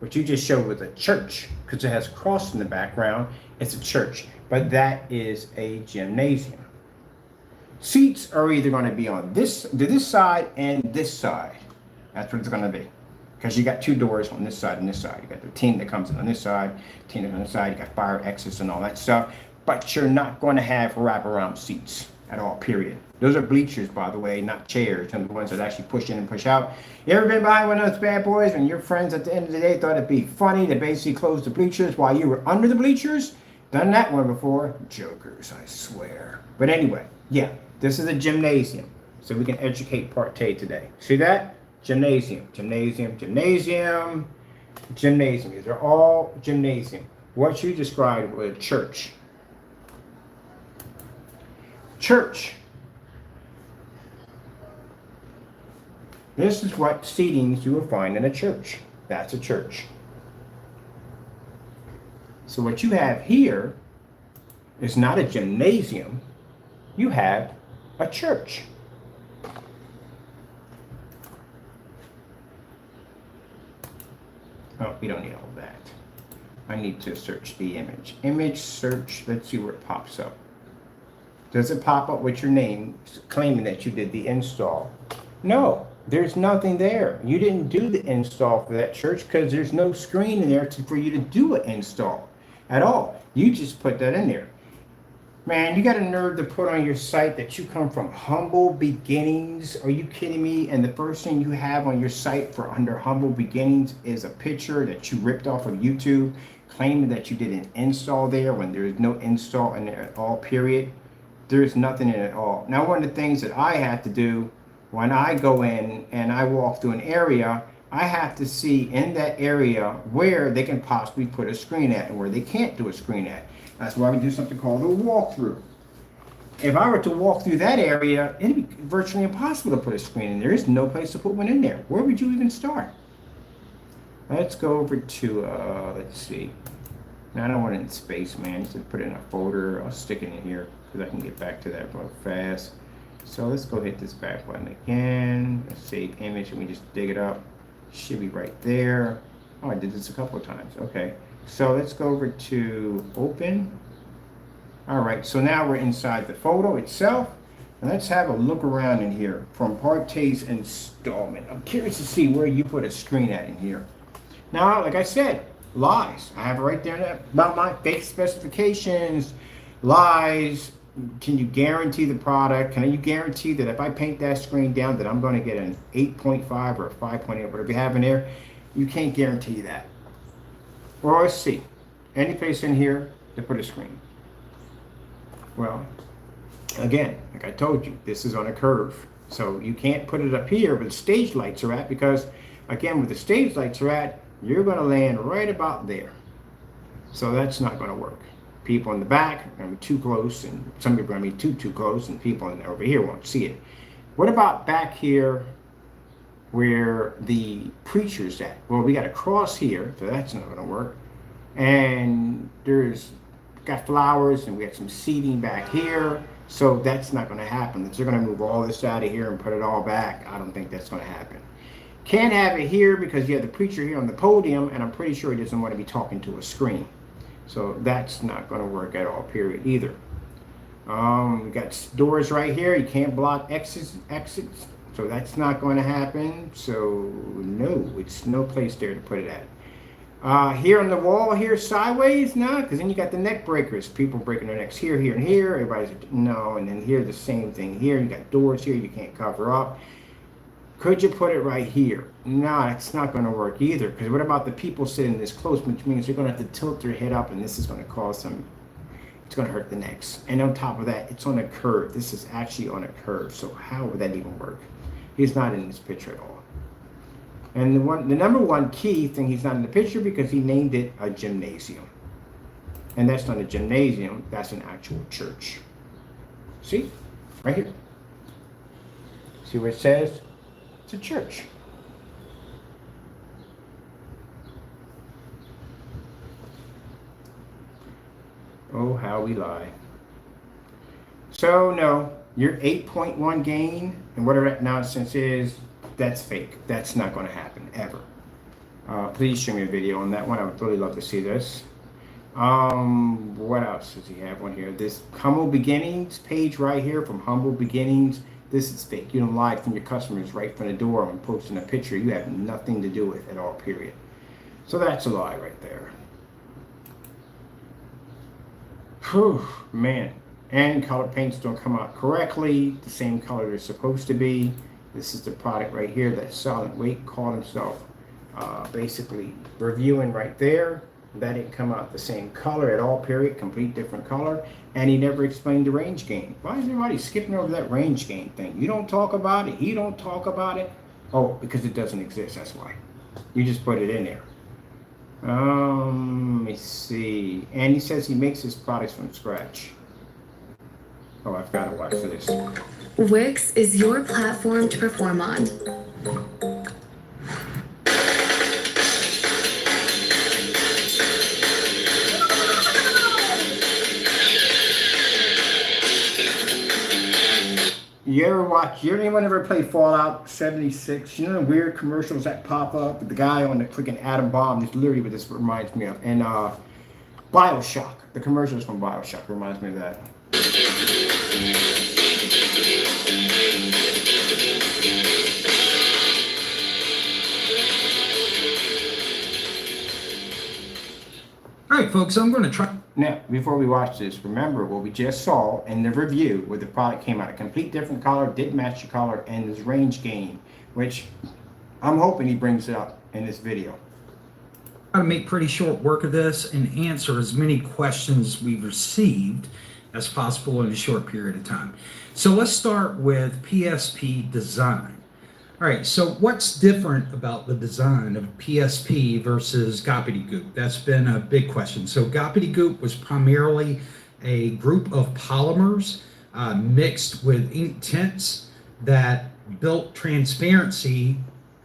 What you just showed was a church, because it has a cross in the background. It's a church, but that is a gymnasium. Seats are either going to be on this side and this side. That's what it's going to be. Because you got two doors on this side and this side. You got the team that comes in on this side, team that on this side. You got fire exits and all that stuff. But you're not going to have wraparound seats at all, period. Those are bleachers, by the way, not chairs. And the ones that actually push in and push out. You ever been behind one of those bad boys and your friends at the end of the day thought it'd be funny to basically close the bleachers while you were under the bleachers? Done that one before. Jokers, I swear. But anyway, yeah, this is a gymnasium. So we can educate Partey today. See that? Gymnasium, gymnasium, gymnasium, gymnasium. These are all gymnasium. What you described was a church. Church. This is what seatings you will find in a church. That's a church. So what you have here is not a gymnasium. You have a church. Oh, we don't need all that. I need to search the image. Image search, let's see where it pops up. Does it pop up with your name claiming that you did the install? No, there's nothing there. You didn't do the install for that church because there's no screen in there for you to do an install at all. You just put that in there. Man, you got a nerve to put on your site that you come from humble beginnings. Are you kidding me? And the first thing you have on your site for under humble beginnings is a picture that you ripped off of YouTube, claiming that you did an install there when there is no install in there at all, period. There's nothing in it at all. Now, one of the things that I have to do when I go in and I walk through an area, I have to see in that area where they can possibly put a screen at and where they can't do a screen at. That's why we do something called a walkthrough. If I were to walk through that area, it'd be virtually impossible to put a screen in. There is no place to put one in there. Where would you even start? Let's go over to, let's see. Now, I don't want it in space, man. Just put it in a folder. I'll stick it in here because I can get back to that real fast. So let's go hit this back button again. Let's save image and we just dig it up. Should be right there. Oh, I did this a couple of times. Okay. So let's go over to open. All right, so now we're inside the photo itself. And let's have a look around in here from Partay's installment. I'm curious to see where you put a screen at in here. Now, like I said, lies. I have it right there about my fake specifications, lies. Can you guarantee the product? Can you guarantee that if I paint that screen down that I'm going to get an 8.5 or a 5.8, whatever you have in there? You can't guarantee that. Well, let's see. Any place in here to put a screen? Well, again, like I told you, this is on a curve. So you can't put it up here where the stage lights are at because, again, where the stage lights are at, you're going to land right about there. So that's not going to work. People in the back are going to be too close, and some people are going to be too close, and people over here won't see it. What about back here where the preacher's at? Well, we got a cross here, so that's not going to work. And there's got flowers, and we got some seating back here, so that's not going to happen. They're going to move all this out of here and put it all back. I don't think that's going to happen. Can't have it here because you have the preacher here on the podium, and I'm pretty sure he doesn't want to be talking to a screen. So that's not going to work at all, period, either. We got doors right here. You can't block exits. So that's not going to happen. So no, it's no place there to put it at. Here on the wall here sideways, no, because then you got the neck breakers. People breaking their necks here, here, and here. Everybody's, no, and then here the same thing here. You got doors here you can't cover up. Could you put it right here? No, it's not going to work either. Because what about the people sitting this close, which means they're going to have to tilt their head up, and this is going to cause some, it's going to hurt the necks. And on top of that, it's on a curve. This is actually on a curve. So how would that even work? He's not in this picture at all. And the number one key thing, he's not in the picture because he named it a gymnasium. And that's not a gymnasium, that's an actual church. See? Right here. See where it says? It's a church. Oh, how we lie. So, no, your 8.1 gain and whatever that nonsense is, that's fake. That's not going to happen, ever. Please show me a video on that one. I would really love to see this. What else does he have on here? This Humble Beginnings page right here from Humble Beginnings. This is fake. You don't lie from your customers right from the door when posting a picture you have nothing to do with at all, period. So that's a lie right there. Whew, man. And color paints don't come out correctly, the same color they're supposed to be. This is the product right here that Solid Weight called himself basically reviewing right there. That didn't come out the same color at all, period, complete different color. And he never explained the range gain. Why is everybody skipping over that range gain thing? You don't talk about it, he don't talk about it. Oh, because it doesn't exist, that's why. You just put it in there. Let me see. And he says he makes his products from scratch. Oh, I've got to watch this. Wix is your platform to perform on. You anyone ever play Fallout 76? You know the weird commercials that pop up with the guy on the clicking atom bomb? That's literally what this reminds me of. And BioShock, the commercials from BioShock reminds me of that. All right, folks, I'm going to try. Now, before we watch this, remember what we just saw in the review where the product came out a complete different color, didn't match the color, and this range gain, which I'm hoping he brings up in this video. To make pretty short work of this and answer as many questions we've received as possible in a short period of time. So let's start with PSP design. All right, so what's different about the design of PSP versus gobbledygook? That's been a big question. So gobbledygook was primarily a group of polymers mixed with ink tints that built transparency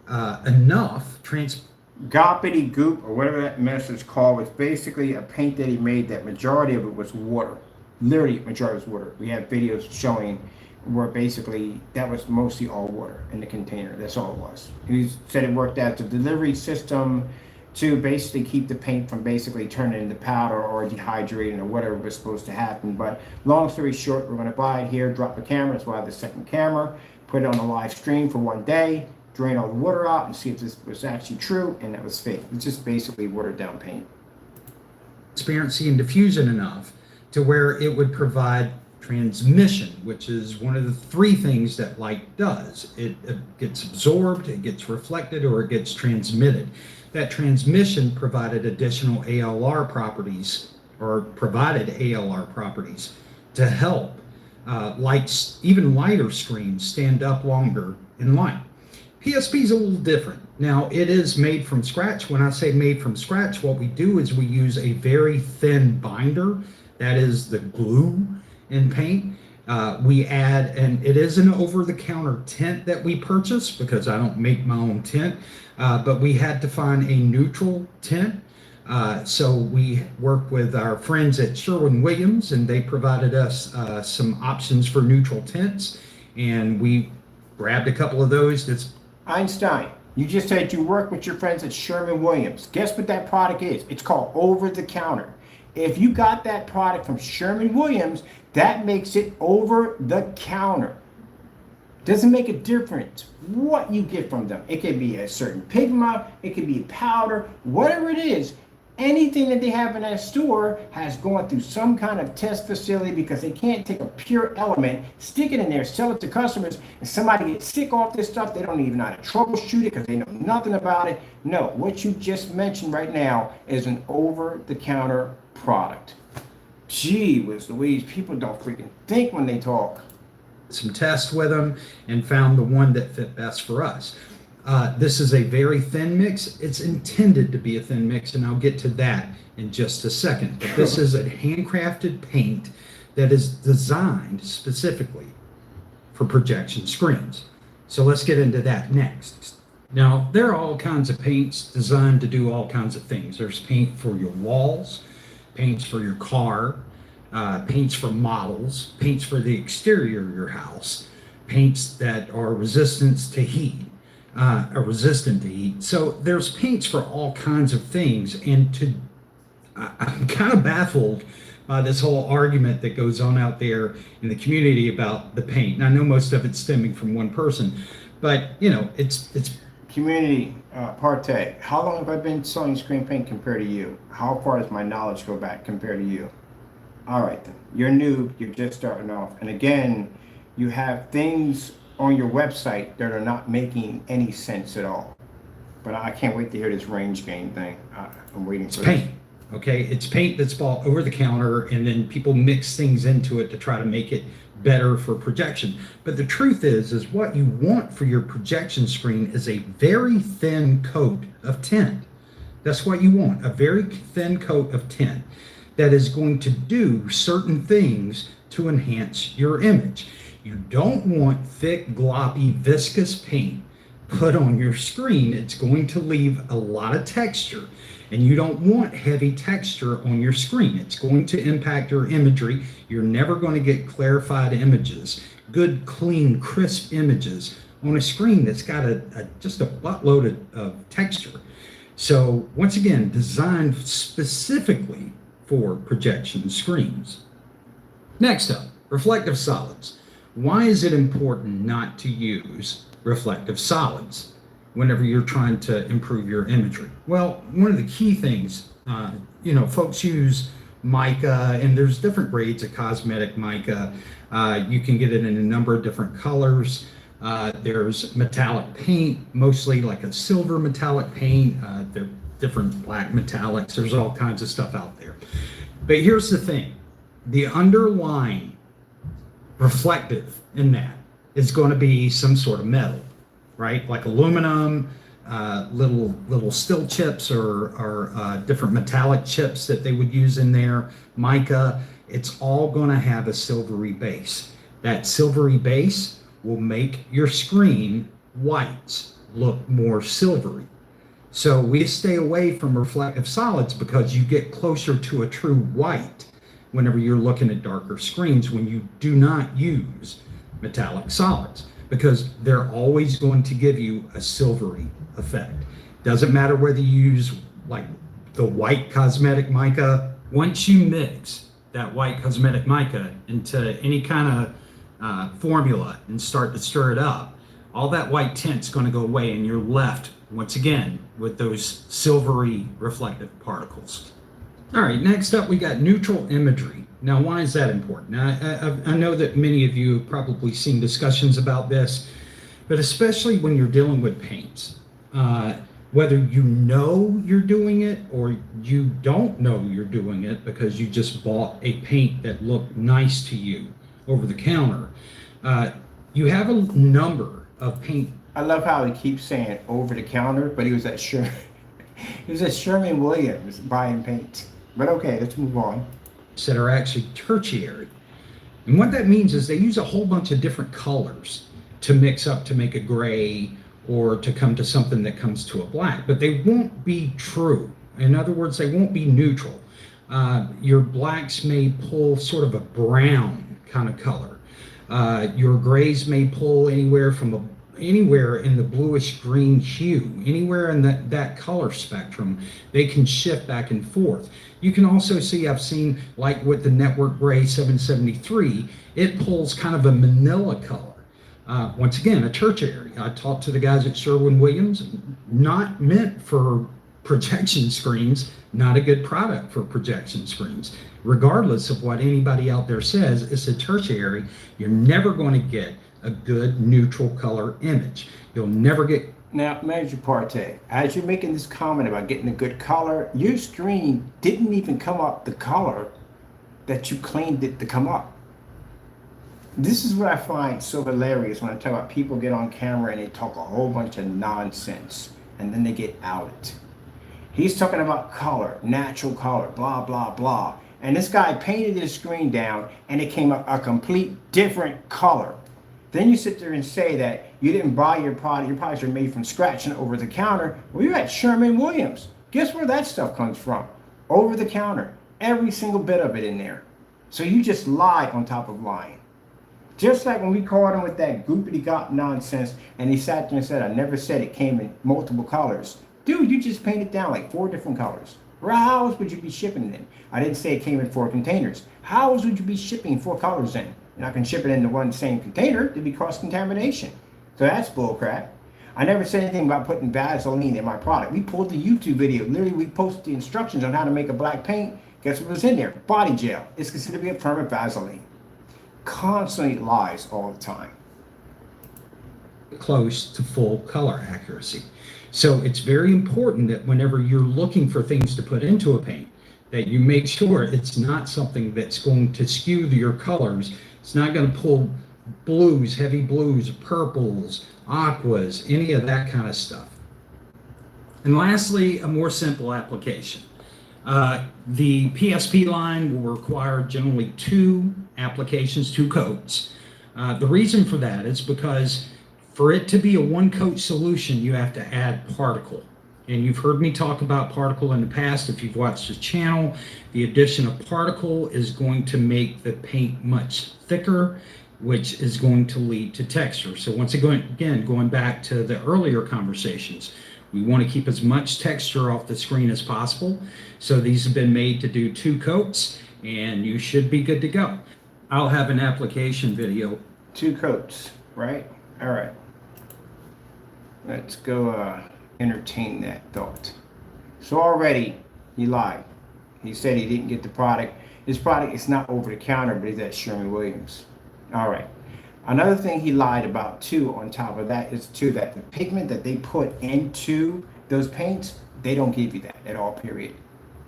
enough. Gobbledygook, or whatever that mess is called, was basically a paint that he made that majority of it was water. Literally, majority was water. We have videos showing where basically that was mostly all water in the container. That's all it was. He said it worked as a delivery system to basically keep the paint from basically turning into powder or dehydrating or whatever was supposed to happen. But long story short, we're going to buy it here, drop the camera. That's why I have the second camera, put it on the live stream for one day, drain all the water out and see if this was actually true, and that was fake. It's just basically watered down paint. Transparency and diffusion enough to where it would provide transmission, which is one of the three things that light does. It gets absorbed, it gets reflected, or it gets transmitted. That transmission provided additional ALR properties, or provided ALR properties to help lights, even lighter screens, stand up longer in light. PSP is a little different. Now, it is made from scratch. When I say made from scratch, what we do is we use a very thin binder. That is the glue in paint. We add, and it is an over-the-counter tint that we purchase because I don't make my own tint, but we had to find a neutral tint. So we worked with our friends at Sherwin-Williams, and they provided us some options for neutral tints, and we grabbed a couple of those. That's Einstein, you just said you work with your friends at Sherwin-Williams. Guess what that product is? It's called over-the-counter. If you got that product from Sherwin-Williams, that makes it over-the-counter. Doesn't make a difference what you get from them. It could be a certain pigment, it could be powder, whatever it is. Anything that they have in that store has gone through some kind of test facility, because they can't take a pure element, stick it in there, sell it to customers, and somebody gets sick off this stuff. They don't even know how to troubleshoot it because they know nothing about it. No, what you just mentioned right now is an over-the-counter product. Gee whiz Louise, people don't freaking think when they talk. some tests with them and found the one that fit best for us. This is a very thin mix. It's intended to be a thin mix, and I'll get to that in just a second. But this is a handcrafted paint that is designed specifically for projection screens. So let's get into that next. Now, there are all kinds of paints designed to do all kinds of things. There's paint for your walls, paints for your car, paints for models, paints for the exterior of your house, paints that are resistant to heat. So there's paints for all kinds of things, and I'm kind of baffled by this whole argument that goes on out there in the community about the paint. And I know most of it's stemming from one person, but you know, it's community partay. How long have I been selling screen paint compared to you? How far does my knowledge go back compared to you? All right, then. You're new, you're just starting off. And again, you have things on your website that are not making any sense at all. But I can't wait to hear this range gain thing. I'm waiting for paint. Okay, it's paint that's bought over the counter, and then people mix things into it to try to make it better for projection. But the truth is what you want for your projection screen is a very thin coat of tint. That's what you want, a very thin coat of tint that is going to do certain things to enhance your image. You don't want thick, gloppy, viscous paint put on your screen. It's going to leave a lot of texture, and you don't want heavy texture on your screen. It's going to impact your imagery. You're never going to get clarified images, good, clean, crisp images on a screen that's got just a buttload of texture. So once again, designed specifically for projection screens. Next up, reflective solids. Why is it important not to use reflective solids whenever you're trying to improve your imagery? Well, one of the key things Folks use mica, and there's different grades of cosmetic mica. You can get it in a number of different colors. There's metallic paint, mostly like a silver metallic paint. There are different black metallics. There's all kinds of stuff out there. But here's the thing. The underlying reflective in that is going to be some sort of metal, right? Like aluminum, little steel chips or different metallic chips that they would use in there, mica. It's all going to have a silvery base. That silvery base will make your screen whites look more silvery. So we stay away from reflective solids because you get closer to a true white whenever you're looking at darker screens when you do not use metallic solids, because they're always going to give you a silvery effect. Doesn't matter whether you use like the white cosmetic mica. Once you mix that white cosmetic mica into any kind of formula and start to stir it up, all that white tint's going to go away and you're left once again with those silvery reflective particles. All right, next up we got neutral imagery. Now, why is that important? Now, I know that many of you have probably seen discussions about this, but especially when you're dealing with paints, whether you know you're doing it or you don't know you're doing it because you just bought a paint that looked nice to you over the counter, you have a number of paint. I love how he keeps saying over the counter, but he was at Sherman Williams buying paint. But okay, let's move on. That are actually tertiary. And what that means is they use a whole bunch of different colors to mix up to make a gray or to come to something that comes to a black, but they won't be true. In other words, they won't be neutral. Your blacks may pull sort of a brown kind of color. Your grays may pull anywhere in the bluish green hue, anywhere in that color spectrum. They can shift back and forth. You can also see, I've seen like with the Network Gray 773, it pulls kind of a manila color. Once again, a tertiary. I talked to the guys at Sherwin-Williams, not meant for projection screens, not a good product for projection screens. Regardless of what anybody out there says, it's a tertiary. You're never going to get a good neutral color image. You'll never get. Now, Manager Partey, as you're making this comment about getting a good color, your screen didn't even come up the color that you claimed it to come up. This is what I find so hilarious when I talk about people get on camera and they talk a whole bunch of nonsense and then they get outed. He's talking about color, natural color, blah, blah, blah. And this guy painted his screen down and it came up a complete different color. Then you sit there and say that you didn't buy your products are made from scratch and over the counter. Well, you're at Sherman-Williams. Guess where that stuff comes from? Over the counter. Every single bit of it in there. So you just lied on top of lying. Just like when we caught him with that goopity-gop nonsense and he sat there and said, I never said it came in multiple colors. Dude, you just painted down like 4 different colors. How else would you be shipping it in? I didn't say it came in 4 containers. How else would you be shipping 4 colors in? You're not going to ship it into one same container. There'd be cross-contamination. So that's bullcrap. I never said anything about putting Vaseline in my product. We pulled the YouTube video. Literally, we posted the instructions on how to make a black paint. Guess what was in there? Body gel. It's considered to be a permanent Vaseline. Constantly lies all the time. Close to full color accuracy. So it's very important that whenever you're looking for things to put into a paint, that you make sure it's not something that's going to skew your colors. It's not going to pull blues, heavy blues, purples, aquas, any of that kind of stuff. And lastly, a more simple application. The PSP line will require generally 2 applications, 2 coats. The reason for that is because for it to be a 1-coat solution, you have to add particle. And you've heard me talk about particle in the past. If you've watched the channel, the addition of particle is going to make the paint much thicker, which is going to lead to texture. So once again, going back to the earlier conversations, we want to keep as much texture off the screen as possible. So these have been made to do 2 coats, and you should be good to go. I'll have an application video. 2 coats, right? All right. Let's go entertain that thought. So already He lied. He said he didn't get the product. His product is not over the counter, but it's at Sherwin-Williams. All right. Another thing he lied about too, on top of that, is too that the pigment that they put into those paints, they don't give you that at all, period.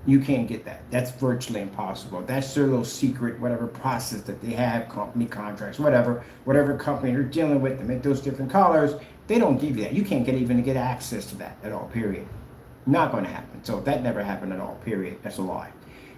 You can't get that. That's virtually impossible. That's their little secret, whatever process that they have, company contracts, whatever company they're dealing with to make those different colors, they don't give you that. You can't even get access to that at all, period. Not going to happen. So that never happened at all, period. That's a lie.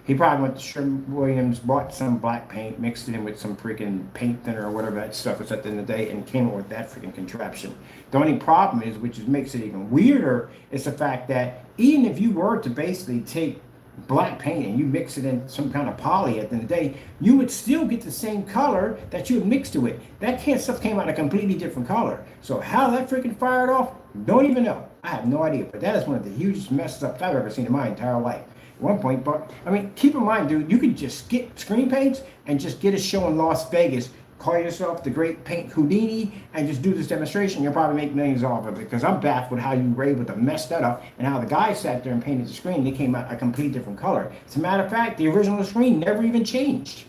He probably went to Sherwin-Williams, bought some black paint, mixed it in with some freaking paint thinner or whatever that stuff is at the end of the day, and came up with that freaking contraption. The only problem is, which makes it even weirder, is the fact that even if you were to basically take black paint and you mix it in some kind of poly at the end of the day, you would still get the same color that you had mixed it with. That stuff came out a completely different color. So how that freaking fired off, don't even know. I have no idea. But that is one of the hugest mess ups I've ever seen in my entire life. At one point, but I mean, keep in mind, dude, you could just get screen paints and just get a show in Las Vegas, call yourself the Great Paint Houdini, and just do this demonstration. You'll probably make millions off of it, because I'm baffled how you were able to mess that up and how the guy sat there and painted the screen. They came out a complete different color. As a matter of fact, the original screen never even changed.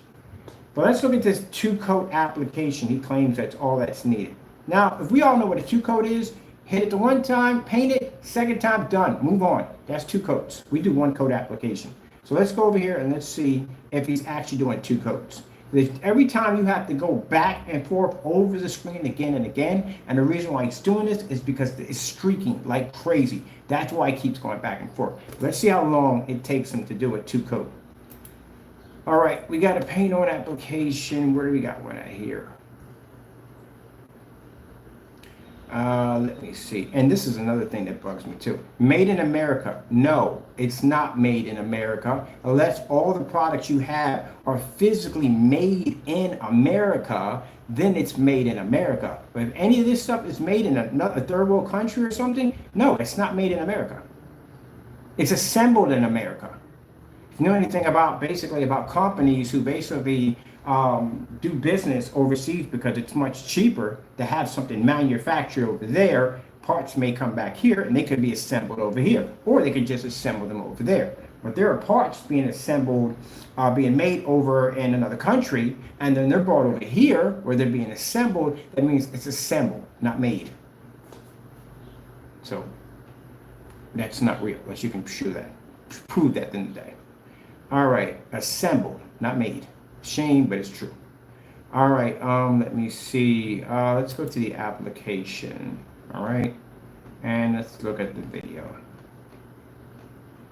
But let's look at this 2-coat application. He claims that's all that's needed. Now, if we all know what a 2-coat is, hit it the one time, paint it, second time, done, move on. That's 2 coats. We do 1-coat application. So let's go over here and let's see if he's actually doing 2 coats. Every time you have to go back and forth over the screen again and again, and the reason why he's doing this is because it's streaking like crazy. That's why he keeps going back and forth. Let's see how long it takes him to do a 2-coat. All right, we got a paint on application. Where do we got one at here? Let me see. And this is another thing that bugs me too. Made in America. No, it's not made in America. Unless all the products you have are physically made in America, then it's made in America. But if any of this stuff is made in a third world country or something, no, it's not made in America. It's assembled in America. If you know anything about companies who basically do business overseas because it's much cheaper to have something manufactured over there, parts may come back here and they could be assembled over here, or they could just assemble them over there. But there are parts being assembled, being made over in another country, and then they're brought over here where they're being assembled. That means it's assembled, not made. So that's not real, unless you can prove that at the end of the day. All right, assembled, not made. Shame, but it's true. All right, let me see. Let's go to the application. All right, and let's look at the video.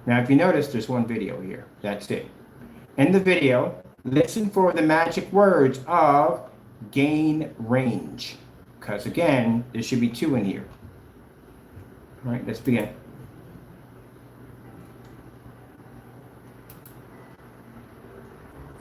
Now, if you notice, there's one video here. That's it. In the video, listen for the magic words of gain range, because again, there should be 2 in here. All right, let's begin.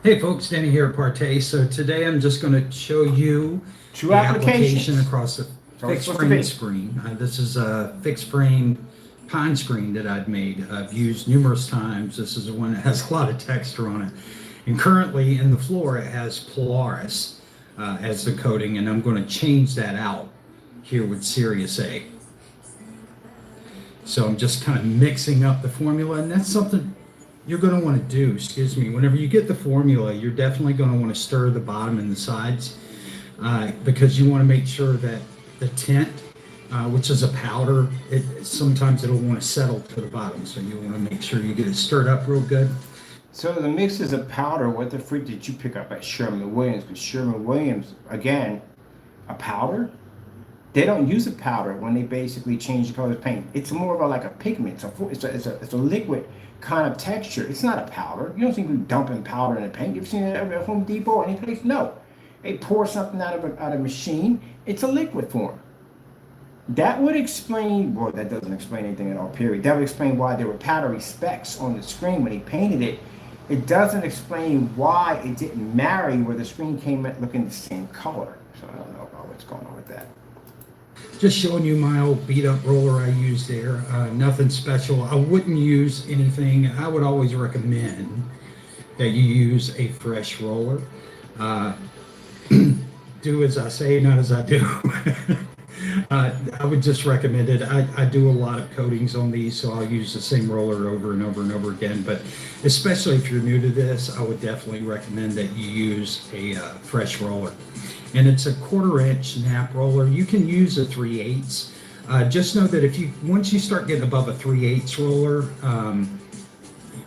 Hey folks, Danny here at Partay. So today I'm just going to show you 2 the applications application across the fixed frame screen. This is a fixed frame pine screen that I've made. I've used numerous times. This is the one that has a lot of texture on it. And currently in the floor it has Polaris as the coating, and I'm going to change that out here with Sirius A. So I'm just kind of mixing up the formula, and that's something you're going to want to do, whenever you get the formula, you're definitely going to want to stir the bottom and the sides because you want to make sure that the tint, which is a powder, sometimes it'll want to settle to the bottom. So you want to make sure you get it stirred up real good. So the mix is a powder. What the freak did you pick up at Sherwin-Williams? Because Sherwin-Williams, again, a powder? They don't use a powder when they basically change the color of paint. It's more of like a pigment. It's a liquid kind of texture. It's not a powder. You don't see people dumping powder in a paint. You've seen it at Home Depot or any place? No. They pour something out of a machine. It's a liquid form. That would explain, well, that doesn't explain anything at all, period. That would explain why there were powdery specks on the screen when he painted it. It doesn't explain why it didn't marry where the screen came out looking the same color. So I don't know about what's going on with that. Just showing you my old beat up roller I used there. Nothing special. I wouldn't use anything. I would always recommend that you use a fresh roller. Do as I say, not as I do. I would just recommend it. I do a lot of coatings on these, so I'll use the same roller over and over and over again. But especially if you're new to this, I would definitely recommend that you use a fresh roller. And it's a 1/4 inch nap roller. You can use a 3/8. Just know that once you start getting above a 3/8 roller,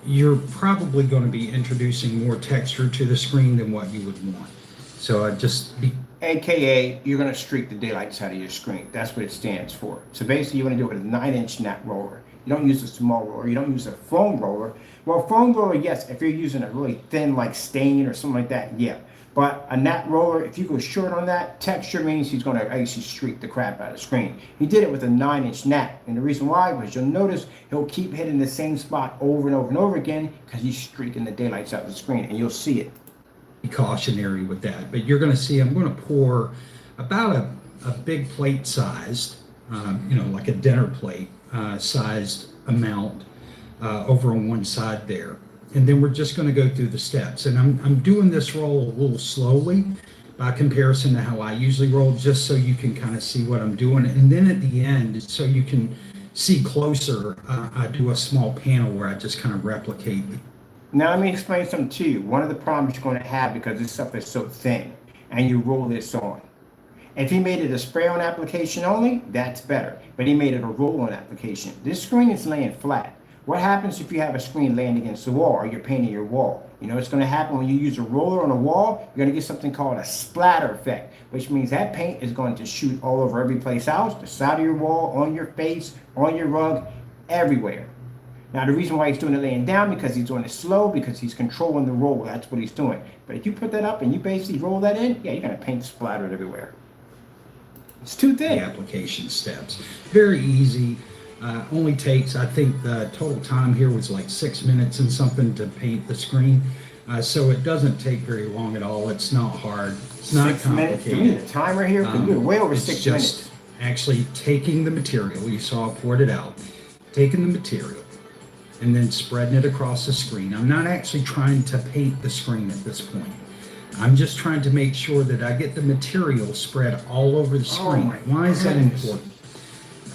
you're probably going to be introducing more texture to the screen than what you would want. So just be AKA, you're going to streak the daylights out of your screen. That's what it stands for. So basically, you're going to do it with a 9-inch nap roller. You don't use a small roller. You don't use a foam roller. Well, foam roller, yes, if you're using a really thin, like stain or something like that, yeah. But a nap roller, if you go short on that, texture means he's going to actually streak the crap out of the screen. He did it with a 9-inch nap. And the reason why was you'll notice he'll keep hitting the same spot over and over and over again because he's streaking the daylights out of the screen, and you'll see it. Cautionary with that, but you're going to see I'm going to pour about a big plate sized, like a dinner plate sized amount over on one side there. And then we're just going to go through the steps. And I'm doing this roll a little slowly by comparison to how I usually roll, just so you can kind of see what I'm doing. And then at the end, so you can see closer, I do a small panel where I just kind of replicate. Now let me explain something to you. One of the problems you're going to have, because this stuff is so thin and you roll this on. If he made it a spray-on application only, that's better. But he made it a roll-on application. This screen is laying flat. What happens if you have a screen laying against the wall or you're painting your wall? You know what's going to happen when you use a roller on a wall? You're going to get something called a splatter effect, which means that paint is going to shoot all over every place else, the side of your wall, on your face, on your rug, everywhere. Now, the reason why he's doing it laying down, because he's doing it slow, because he's controlling the roll. That's what he's doing. But if you put that up and you basically roll that in, yeah, you're going to paint splattered everywhere. It's too thin. The application steps. Very easy. Only takes, I think the total time here was like 6 minutes and something to paint the screen. So it doesn't take very long at all. It's not hard. It's not 6 minutes. Do we need a timer here? Because we're way over 6 minutes. Actually taking the material, you saw I poured it out, taking the material, and then spreading it across the screen. I'm not actually trying to paint the screen at this point. I'm just trying to make sure that I get the material spread all over the screen. Why is that important?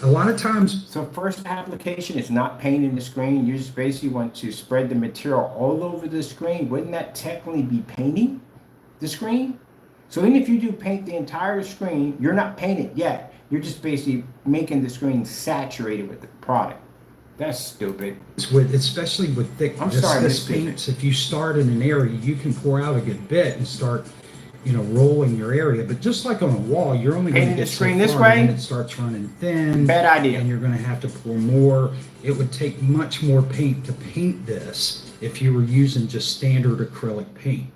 A lot of times... So first application is not painting the screen. You just basically want to spread the material all over the screen. Wouldn't that technically be painting the screen? So even if you do paint the entire screen, you're not painting yet. You're just basically making the screen saturated with the product. That's stupid. Especially with thick this paints, if you start in an area, you can pour out a good bit and start, rolling your area. But just like on a wall, you're only going to get the screen so this far, way. and it starts running thin. Bad idea. And you're going to have to pour more. It would take much more paint to paint this if you were using just standard acrylic paint.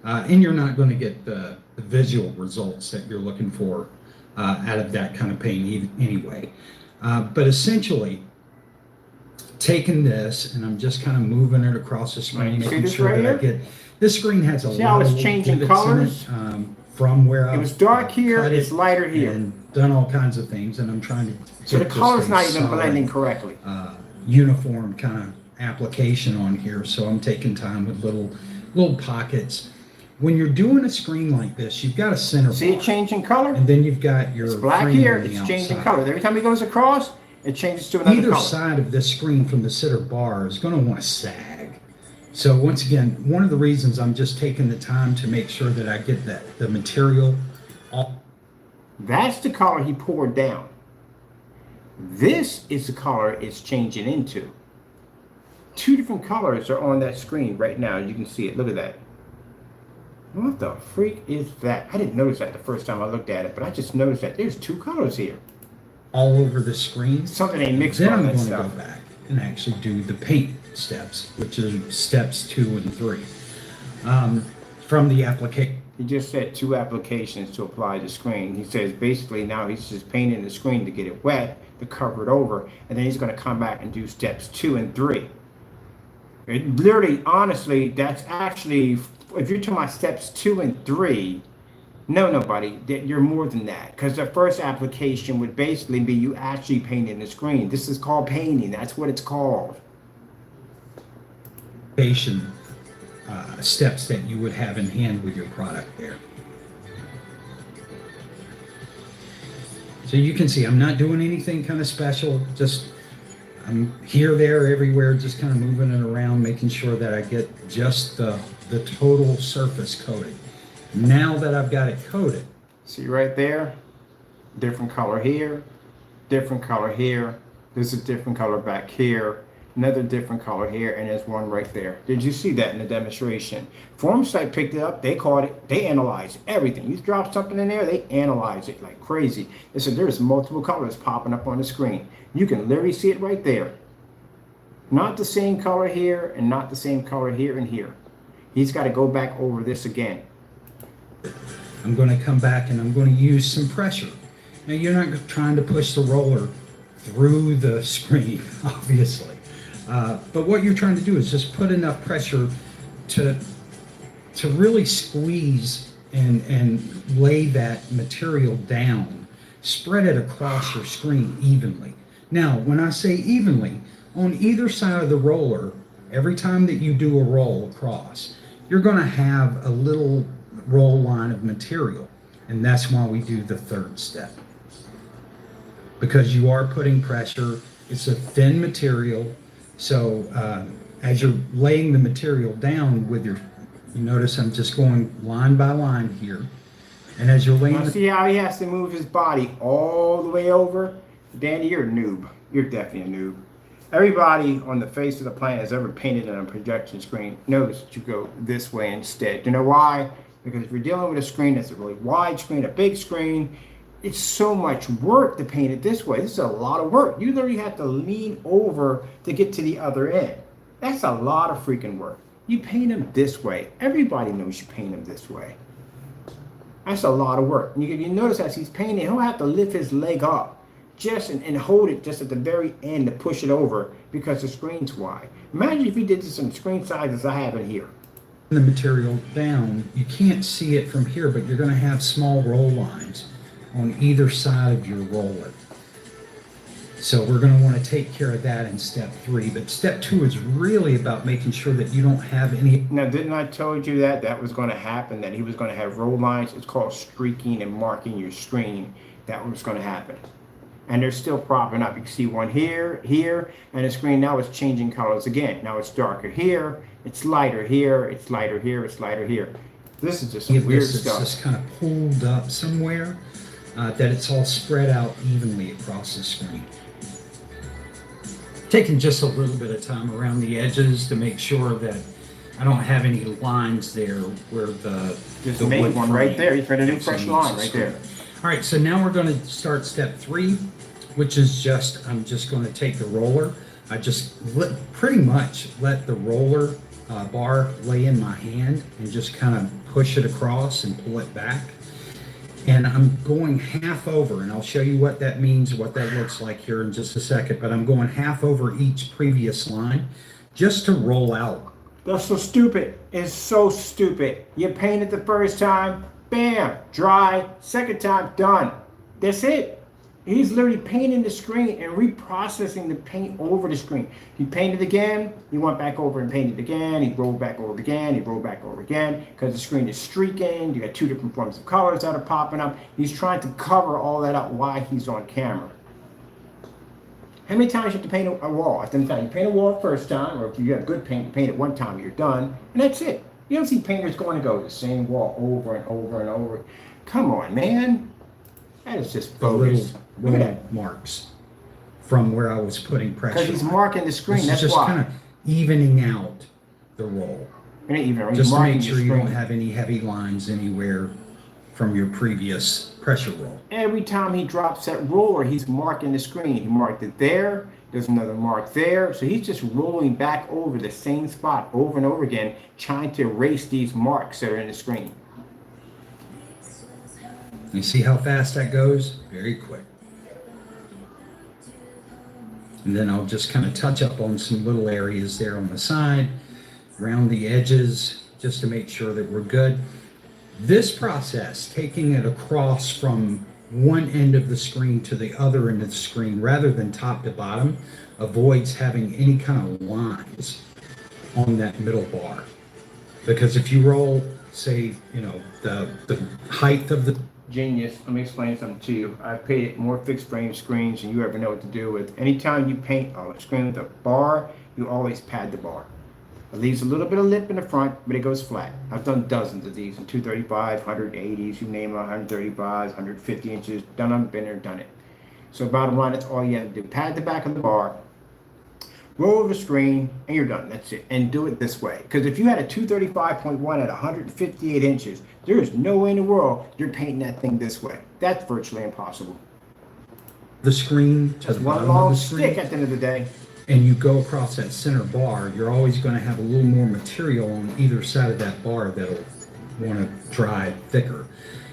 And you're not going to get the visual results that you're looking for out of that kind of paint anyway. But essentially, taking this and I'm just kind of moving it across the screen, making sure that I get this screen has a lot of changing colors from where it was dark here, it's lighter here, and done all kinds of things, and I'm trying to so the color's not even blending correctly. Uniform kind of application on here, so I'm taking time with little pockets. When you're doing a screen like this, you've got a center. See it changing color, and then you've got your it's black here. It's changing color every time he goes across. It changes to another Either color. side of this screen from the center bar is going to want to sag. So once again, one of the reasons I'm just taking the time to make sure that I get the material. That's the color he poured down. This is the color it's changing into. Two different colors are on that screen right now. You can see it. Look at that. What the freak is that? I didn't notice that the first time I looked at it, but I just noticed that there's two colors here. All over the screen. Something ain't mixed then on I'm that going stuff. to go back and actually do the paint steps, which is steps 2 and 3 from the application. He just said 2 applications to apply the screen. He says basically now he's just painting the screen to get it wet, to cover it over, and then he's going to come back and do steps 2 and 3. It literally, honestly, that's actually, if you're talking about steps 2 and 3, no, buddy, you're more than that. Because the first application would basically be you actually painting the screen. This is called painting. That's what it's called. Steps that you would have in hand with your product there. So you can see I'm not doing anything kind of special, just I'm here, there, everywhere, just kind of moving it around, making sure that I get just the total surface coated. Now that I've got it coated. See right there? Different color here, different color here. There's a different color back here, another different color here, and there's one right there. Did you see that in the demonstration? Formsite picked it up, they caught it, they analyzed everything. You drop something in there, they analyze it like crazy. They said there's multiple colors popping up on the screen. You can literally see it right there. Not the same color here and not the same color here and here. He's got to go back over this again. I'm going to come back and I'm going to use some pressure. Now you're not trying to push the roller through the screen, obviously. But what you're trying to do is just put enough pressure to really squeeze and lay that material down, spread it across your screen evenly. Now, when I say evenly, on either side of the roller, every time that you do a roll across, you're going to have a little roll line of material. And that's why we do the third step. Because you are putting pressure, it's a thin material. So as you're laying the material down with you notice I'm just going line by line here. And as you're laying See how he has to move his body all the way over? Danny, you're a noob. You're definitely a noob. Everybody on the face of the planet has ever painted on a projection screen knows that you go this way instead. You know why? Because if you're dealing with a screen that's a really wide screen, a big screen, it's so much work to paint it this way. This is a lot of work. You literally have to lean over to get to the other end. That's a lot of freaking work. You paint them this way. Everybody knows you paint them this way. That's a lot of work. And you notice as he's painting, he'll have to lift his leg up just and hold it just at the very end to push it over because the screen's wide. Imagine if he did this in screen sizes I have in here. the material down, you can't see it from here, but you're going to have small roll lines on either side of your roller. So we're going to want to take care of that in step 3. But step 2 is really about making sure that you don't have any. Now, didn't I told you that that was going to happen, that he was going to have roll lines? It's called streaking and marking your screen. That was going to happen. And they're still propping up. You can see one here, here, and the screen now is changing colors again. Now it's darker here, it's lighter here, it's lighter here, it's lighter here. This is just some weird stuff. It's just kind of pulled up somewhere, that it's all spread out evenly across the screen. Taking just a little bit of time around the edges to make sure that I don't have any lines there where the Just made one right there. He's put a new fresh line right there. All right, so now we're going to start step 3, which is just, I'm just going to take the roller. I just pretty much let the roller bar lay in my hand and just kind of push it across and pull it back. And I'm going half over, and I'll show you what that means, what that looks like here in just a second, but I'm going half over each previous line just to roll out. That's so stupid. It's so stupid. You paint it the first time, bam, dry. Second time, done. That's it. He's literally painting the screen and reprocessing the paint over the screen. He painted again, he went back over and painted again, he rolled back over again, he rolled back over again, because the screen is streaking, you got 2 different forms of colors that are popping up. He's trying to cover all that up while he's on camera. How many times you have to paint a wall? At the time, you paint a wall first time, or if you have good paint, you paint it one time, you're done, and that's it. You don't see painters going to go the same wall over and over and over. Come on, man. That is just bogus. Look at that. Marks from where I was putting pressure. Because he's marking the screen, This is that's just why. kind of evening out the roll. It ain't even Just to marking make the sure you screen. don't have any heavy lines anywhere from your previous pressure roll. Every time he drops that roller, he's marking the screen. He marked it there, there's another mark there. So he's just rolling back over the same spot over and over again, trying to erase these marks that are in the screen. You see how fast that goes? Very quick. And then I'll just kind of touch up on some little areas there on the side, around the edges, just to make sure that we're good. This process, taking it across from one end of the screen to the other end of the screen, rather than top to bottom, avoids having any kind of lines on that middle bar. Because if you roll, say, you know, the height of the genius. Let me explain something to you. I've painted more fixed frame screens than you ever know what to do with. Anytime you paint a screen with a bar, you always pad the bar. It leaves a little bit of lip in the front, but it goes flat. I've done dozens of these in 235, 180s, you name it, 135s, 150 inches. Done them, been there, done it. So bottom line, that's all you have to do. Pad the back of the bar, roll over the screen, and you're done. That's it. And do it this way. Because if you had a 235.1 at 158 inches, there is no way in the world you're painting that thing this way. That's virtually impossible. The screen to That's the one bottom of long the stick screen, at the end of the day. and you go across that center bar, you're always going to have a little more material on either side of that bar that'll want to dry thicker.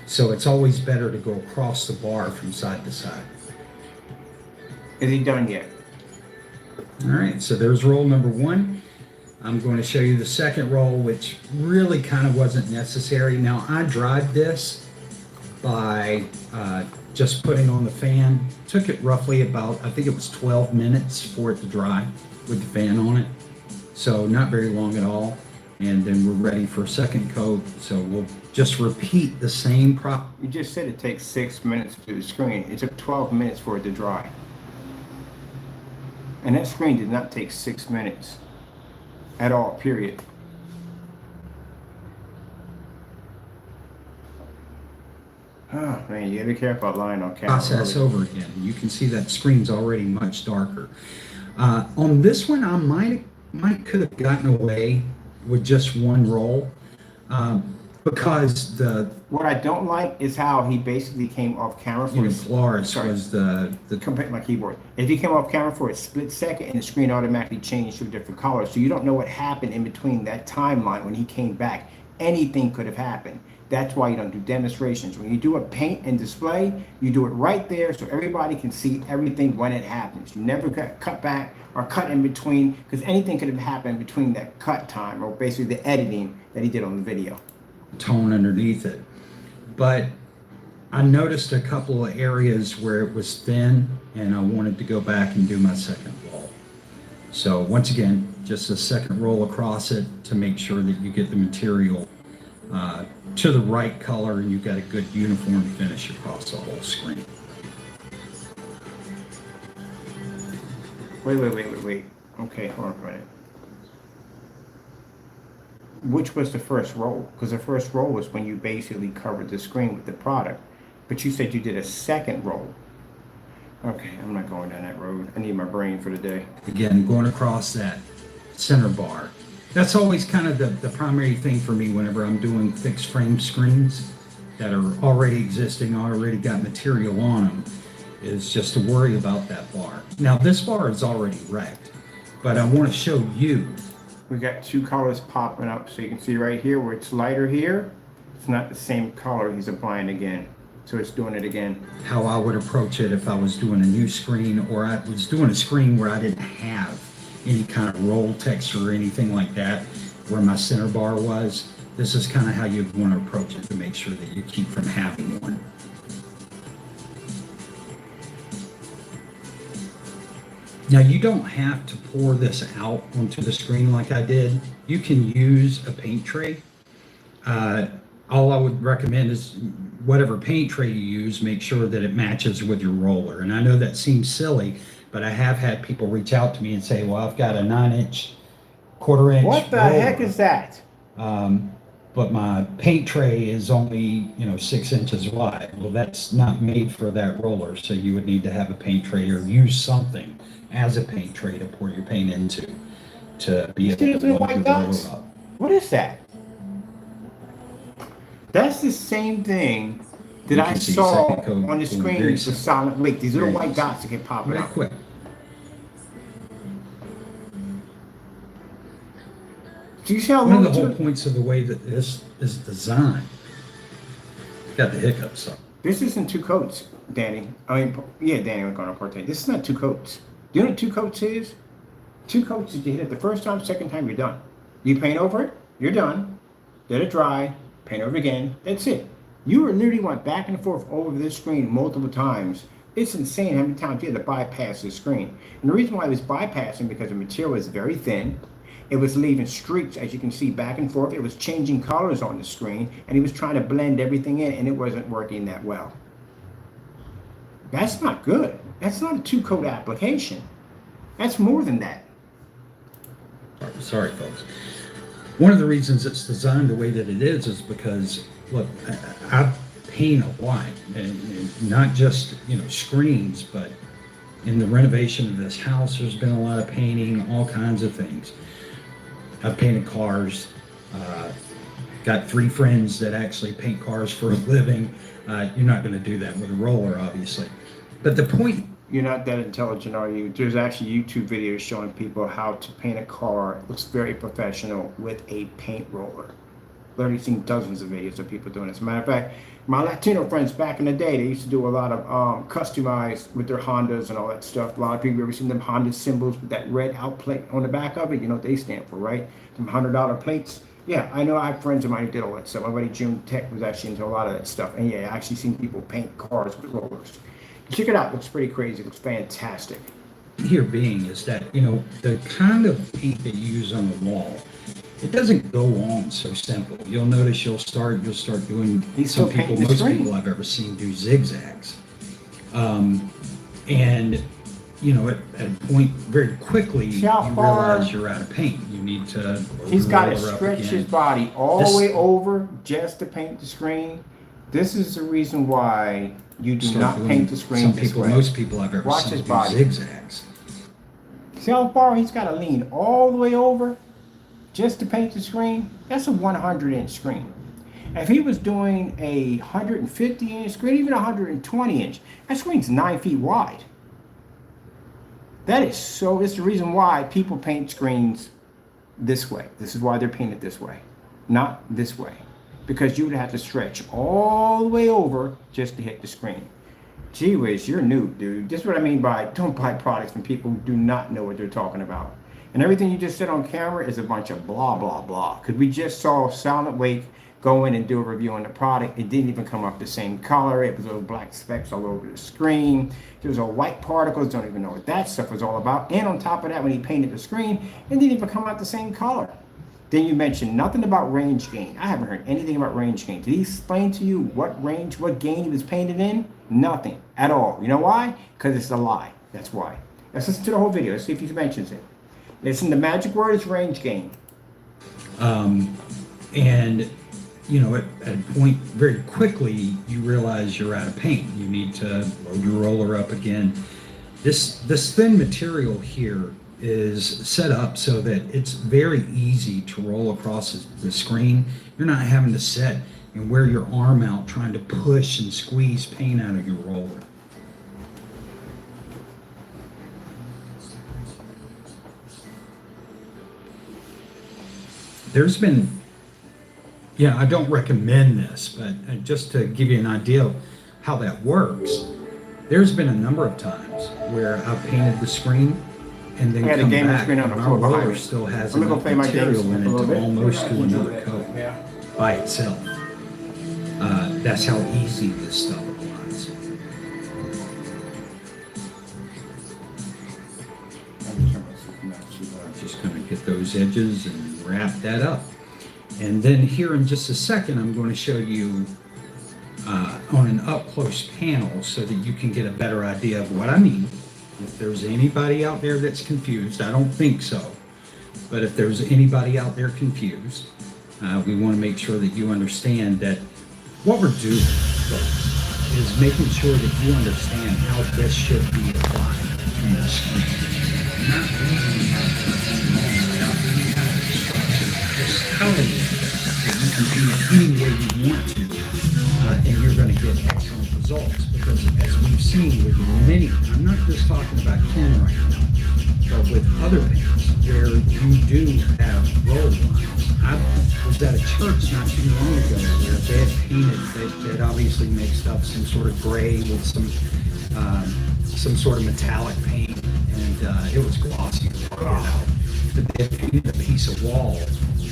So it's always better to go across the bar from side to side. Is he done yet? All right, so there's roll number one. I'm going to show you the second roll, which really kind of wasn't necessary. Now, I dried this by just putting on the fan. Took it roughly about, I think it was 12 minutes for it to dry with the fan on it. So not very long at all. And then we're ready for a second coat. So we'll just repeat the same process. You just said it takes 6 minutes to do the screen. It took 12 minutes for it to dry. And that screen did not take 6 minutes at all, period. Oh man, you gotta be careful about lying on camera. Process over again. You can see that screen's already much darker. On this one, I might could have gotten away with just one roll because What I don't like is how he basically came off camera for Flores was the compared to my keyboard. If he came off camera for a split second and the screen automatically changed to a different color, so you don't know what happened in between that timeline when he came back. Anything could have happened. That's why you don't do demonstrations. When you do a paint and display, you do it right there so everybody can see everything when it happens. You never cut back or cut in between, because anything could have happened between that cut time or basically the editing that he did on the video. tone underneath it. But I noticed a couple of areas where it was thin, and I wanted to go back and do my second roll. So once again, just a second roll across it to make sure that you get the material to the right color and you've got a good uniform finish across the whole screen. Wait. Okay, hold on a minute. Which was the first roll? Because the first roll was when you basically covered the screen with the product. But you said you did a second roll. Okay, I'm not going down that road. I need my brain for the day. Again, going across that center bar. That's always kind of the primary thing for me whenever I'm doing fixed frame screens that are already existing, already got material on them, is just to worry about that bar. Now this bar is already wrecked, but I want to show you. We got two colors popping up, so you can see right here where it's lighter here. It's not the same color he's applying again. So it's doing it again. How I would approach it if I was doing a new screen, or I was doing a screen where I didn't have any kind of roll texture or anything like that, where my center bar was. This is kind of how you'd want to approach it to make sure that you keep from having one. Now you don't have to pour this out onto the screen like I did. You can use a paint tray. All I would recommend is whatever paint tray you use, make sure that it matches with your roller. And I know that seems silly, but I have had people reach out to me and say, well, I've got a 9-inch, quarter-inch What the roller, heck is that? but my paint tray is only 6 inches wide. Well, that's not made for that roller, so you would need to have a paint tray or use something as a paint tray to pour your paint into to be able to Seriously, load white your dots? roller up. What is that? That's the same thing that You I can see saw second coat, on the boom, screen very with simple. solid weight. These little Very white dots that get popping Very up. quick. Do you see how One long of the it whole took? points of the way that this is designed. Got the hiccups. So. This isn't two coats, Danny. Yeah, Danny, we're going to partake. This is not two coats. Do you know what two coats is? Two coats is you hit it the first time, second time, you're done. You paint over it, you're done. Let it dry, paint over again, that's it. You literally went back and forth over this screen multiple times. It's insane how many times you had to bypass this screen. And the reason why it was bypassing because the material is very thin. It was leaving streaks, as you can see, back and forth. It was changing colors on the screen, and he was trying to blend everything in, and it wasn't working that well. That's not good. That's not a 2-code application. That's more than that. Sorry, folks. One of the reasons it's designed the way that it is because, look, I paint a lot, and not just, screens, but in the renovation of this house, there's been a lot of painting, all kinds of things. I've painted cars, got 3 friends that actually paint cars for a living. You're not going to do that with a roller, obviously. But the point... You're not that intelligent, are you? There's actually YouTube videos showing people how to paint a car. It looks very professional with a paint roller. Literally seen dozens of videos of people doing this. As a matter of fact, my Latino friends back in the day, they used to do a lot of customized with their Hondas and all that stuff. A lot of people ever seen them Honda symbols with that red outplate on the back of it? You know what they stand for, right? Some $100 plates. Yeah, I know I have friends of mine who did all that stuff. My buddy June Tech was actually into a lot of that stuff. And yeah, I actually seen people paint cars with rollers. Check it out. It looks pretty crazy. It looks fantastic. Here being is that, the kind of paint that you use on the wall, it doesn't go on so simple. You'll notice you'll start doing, most people I've ever seen do zigzags. And, at a point very quickly, you realize you're out of paint. You need to... He's got to stretch his body all the way over just to paint the screen. This is the reason why you do not paint the screen this way. Most people I've ever seen do zigzags. See how far he's got to lean all the way over just to paint the screen? That's a 100-inch screen. If he was doing a 150-inch screen, even 120-inch, that screen's 9 feet wide. It's the reason why people paint screens this way. This is why they're painted this way, not this way. Because you would have to stretch all the way over just to hit the screen. Gee whiz, you're new, dude. This is what I mean by don't buy products from people who do not know what they're talking about. And everything you just said on camera is a bunch of blah, blah, blah. Because we just saw Silent Wake go in and do a review on the product. It didn't even come up the same color. It was little black specks all over the screen. There was a white particles. Don't even know what that stuff was all about. And on top of that, when he painted the screen, it didn't even come out the same color. Then you mentioned nothing about range gain. I haven't heard anything about range gain. Did he explain to you what gain he was painted in? Nothing at all. You know why? Because it's a lie. That's why. Let's listen to the whole video. Let's see if he mentions it. Listen, the magic word is range gain. And, at a point very quickly, you realize you're out of paint. You need to load your roller up again. This thin material here is set up so that it's very easy to roll across the screen. You're not having to sit and wear your arm out trying to push and squeeze paint out of your roller. There's been, I don't recommend this, but just to give you an idea of how that works, there's been a number of times where I've painted the screen and then come back, and my roller still has enough material in it to almost do another coat by itself. That's how easy this stuff applies. Just going to get those edges and wrap that up. And then here in just a second, I'm going to show you on an up-close panel so that you can get a better idea of what I mean. If there's anybody out there that's confused, I don't think so, but if there's anybody out there confused, we want to make sure that you understand that what we're doing, folks, is making sure that you understand how this should be applied on the screen. Not reading about just telling you that you can do it any way you want to, and you're going to get excellent results. Because as we've seen with many, I'm not just talking about Ken right now, but with other paints where you do have roll lines. I was at a church not too long ago where they had painted, they'd obviously mixed up some sort of gray with some sort of metallic paint, and it was glossy. But they had painted a piece of wall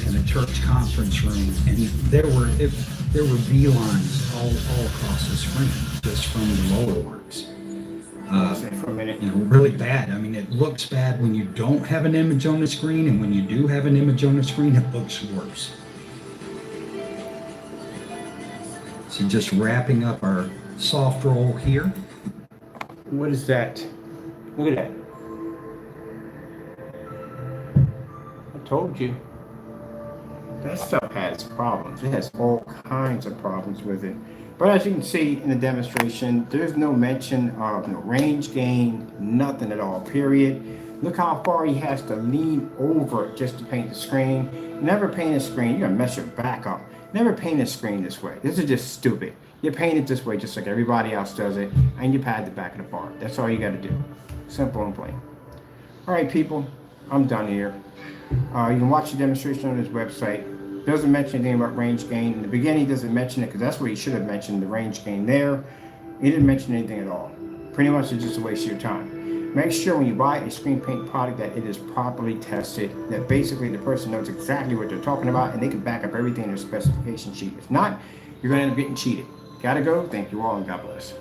in a church conference room, and there were V lines all across the screen just from the roller works. Say for a minute. really bad. I mean, it looks bad when you don't have an image on the screen, and when you do have an image on the screen, it looks worse. So just wrapping up our soft roll here. What is that? Look at that. I told you. That stuff has problems. It has all kinds of problems with it. But as you can see in the demonstration, there's no mention of no range gain, nothing at all, period. Look how far he has to lean over just to paint the screen. Never paint a screen, you're gonna mess your back up. Never paint a screen this way. This is just stupid. You paint it this way just like everybody else does it, and you pad the back of the part. That's all you gotta do. Simple and plain. All right, people, I'm done here. You can watch the demonstration on his website. Doesn't mention anything about range gain. In the beginning, he doesn't mention it because that's where he should have mentioned the range gain there. He didn't mention anything at all. Pretty much it's just a waste of your time. Make sure when you buy a screen paint product that it is properly tested, that basically the person knows exactly what they're talking about and they can back up everything in their specification sheet. If not, you're going to end up getting cheated. Gotta go. Thank you all and God bless.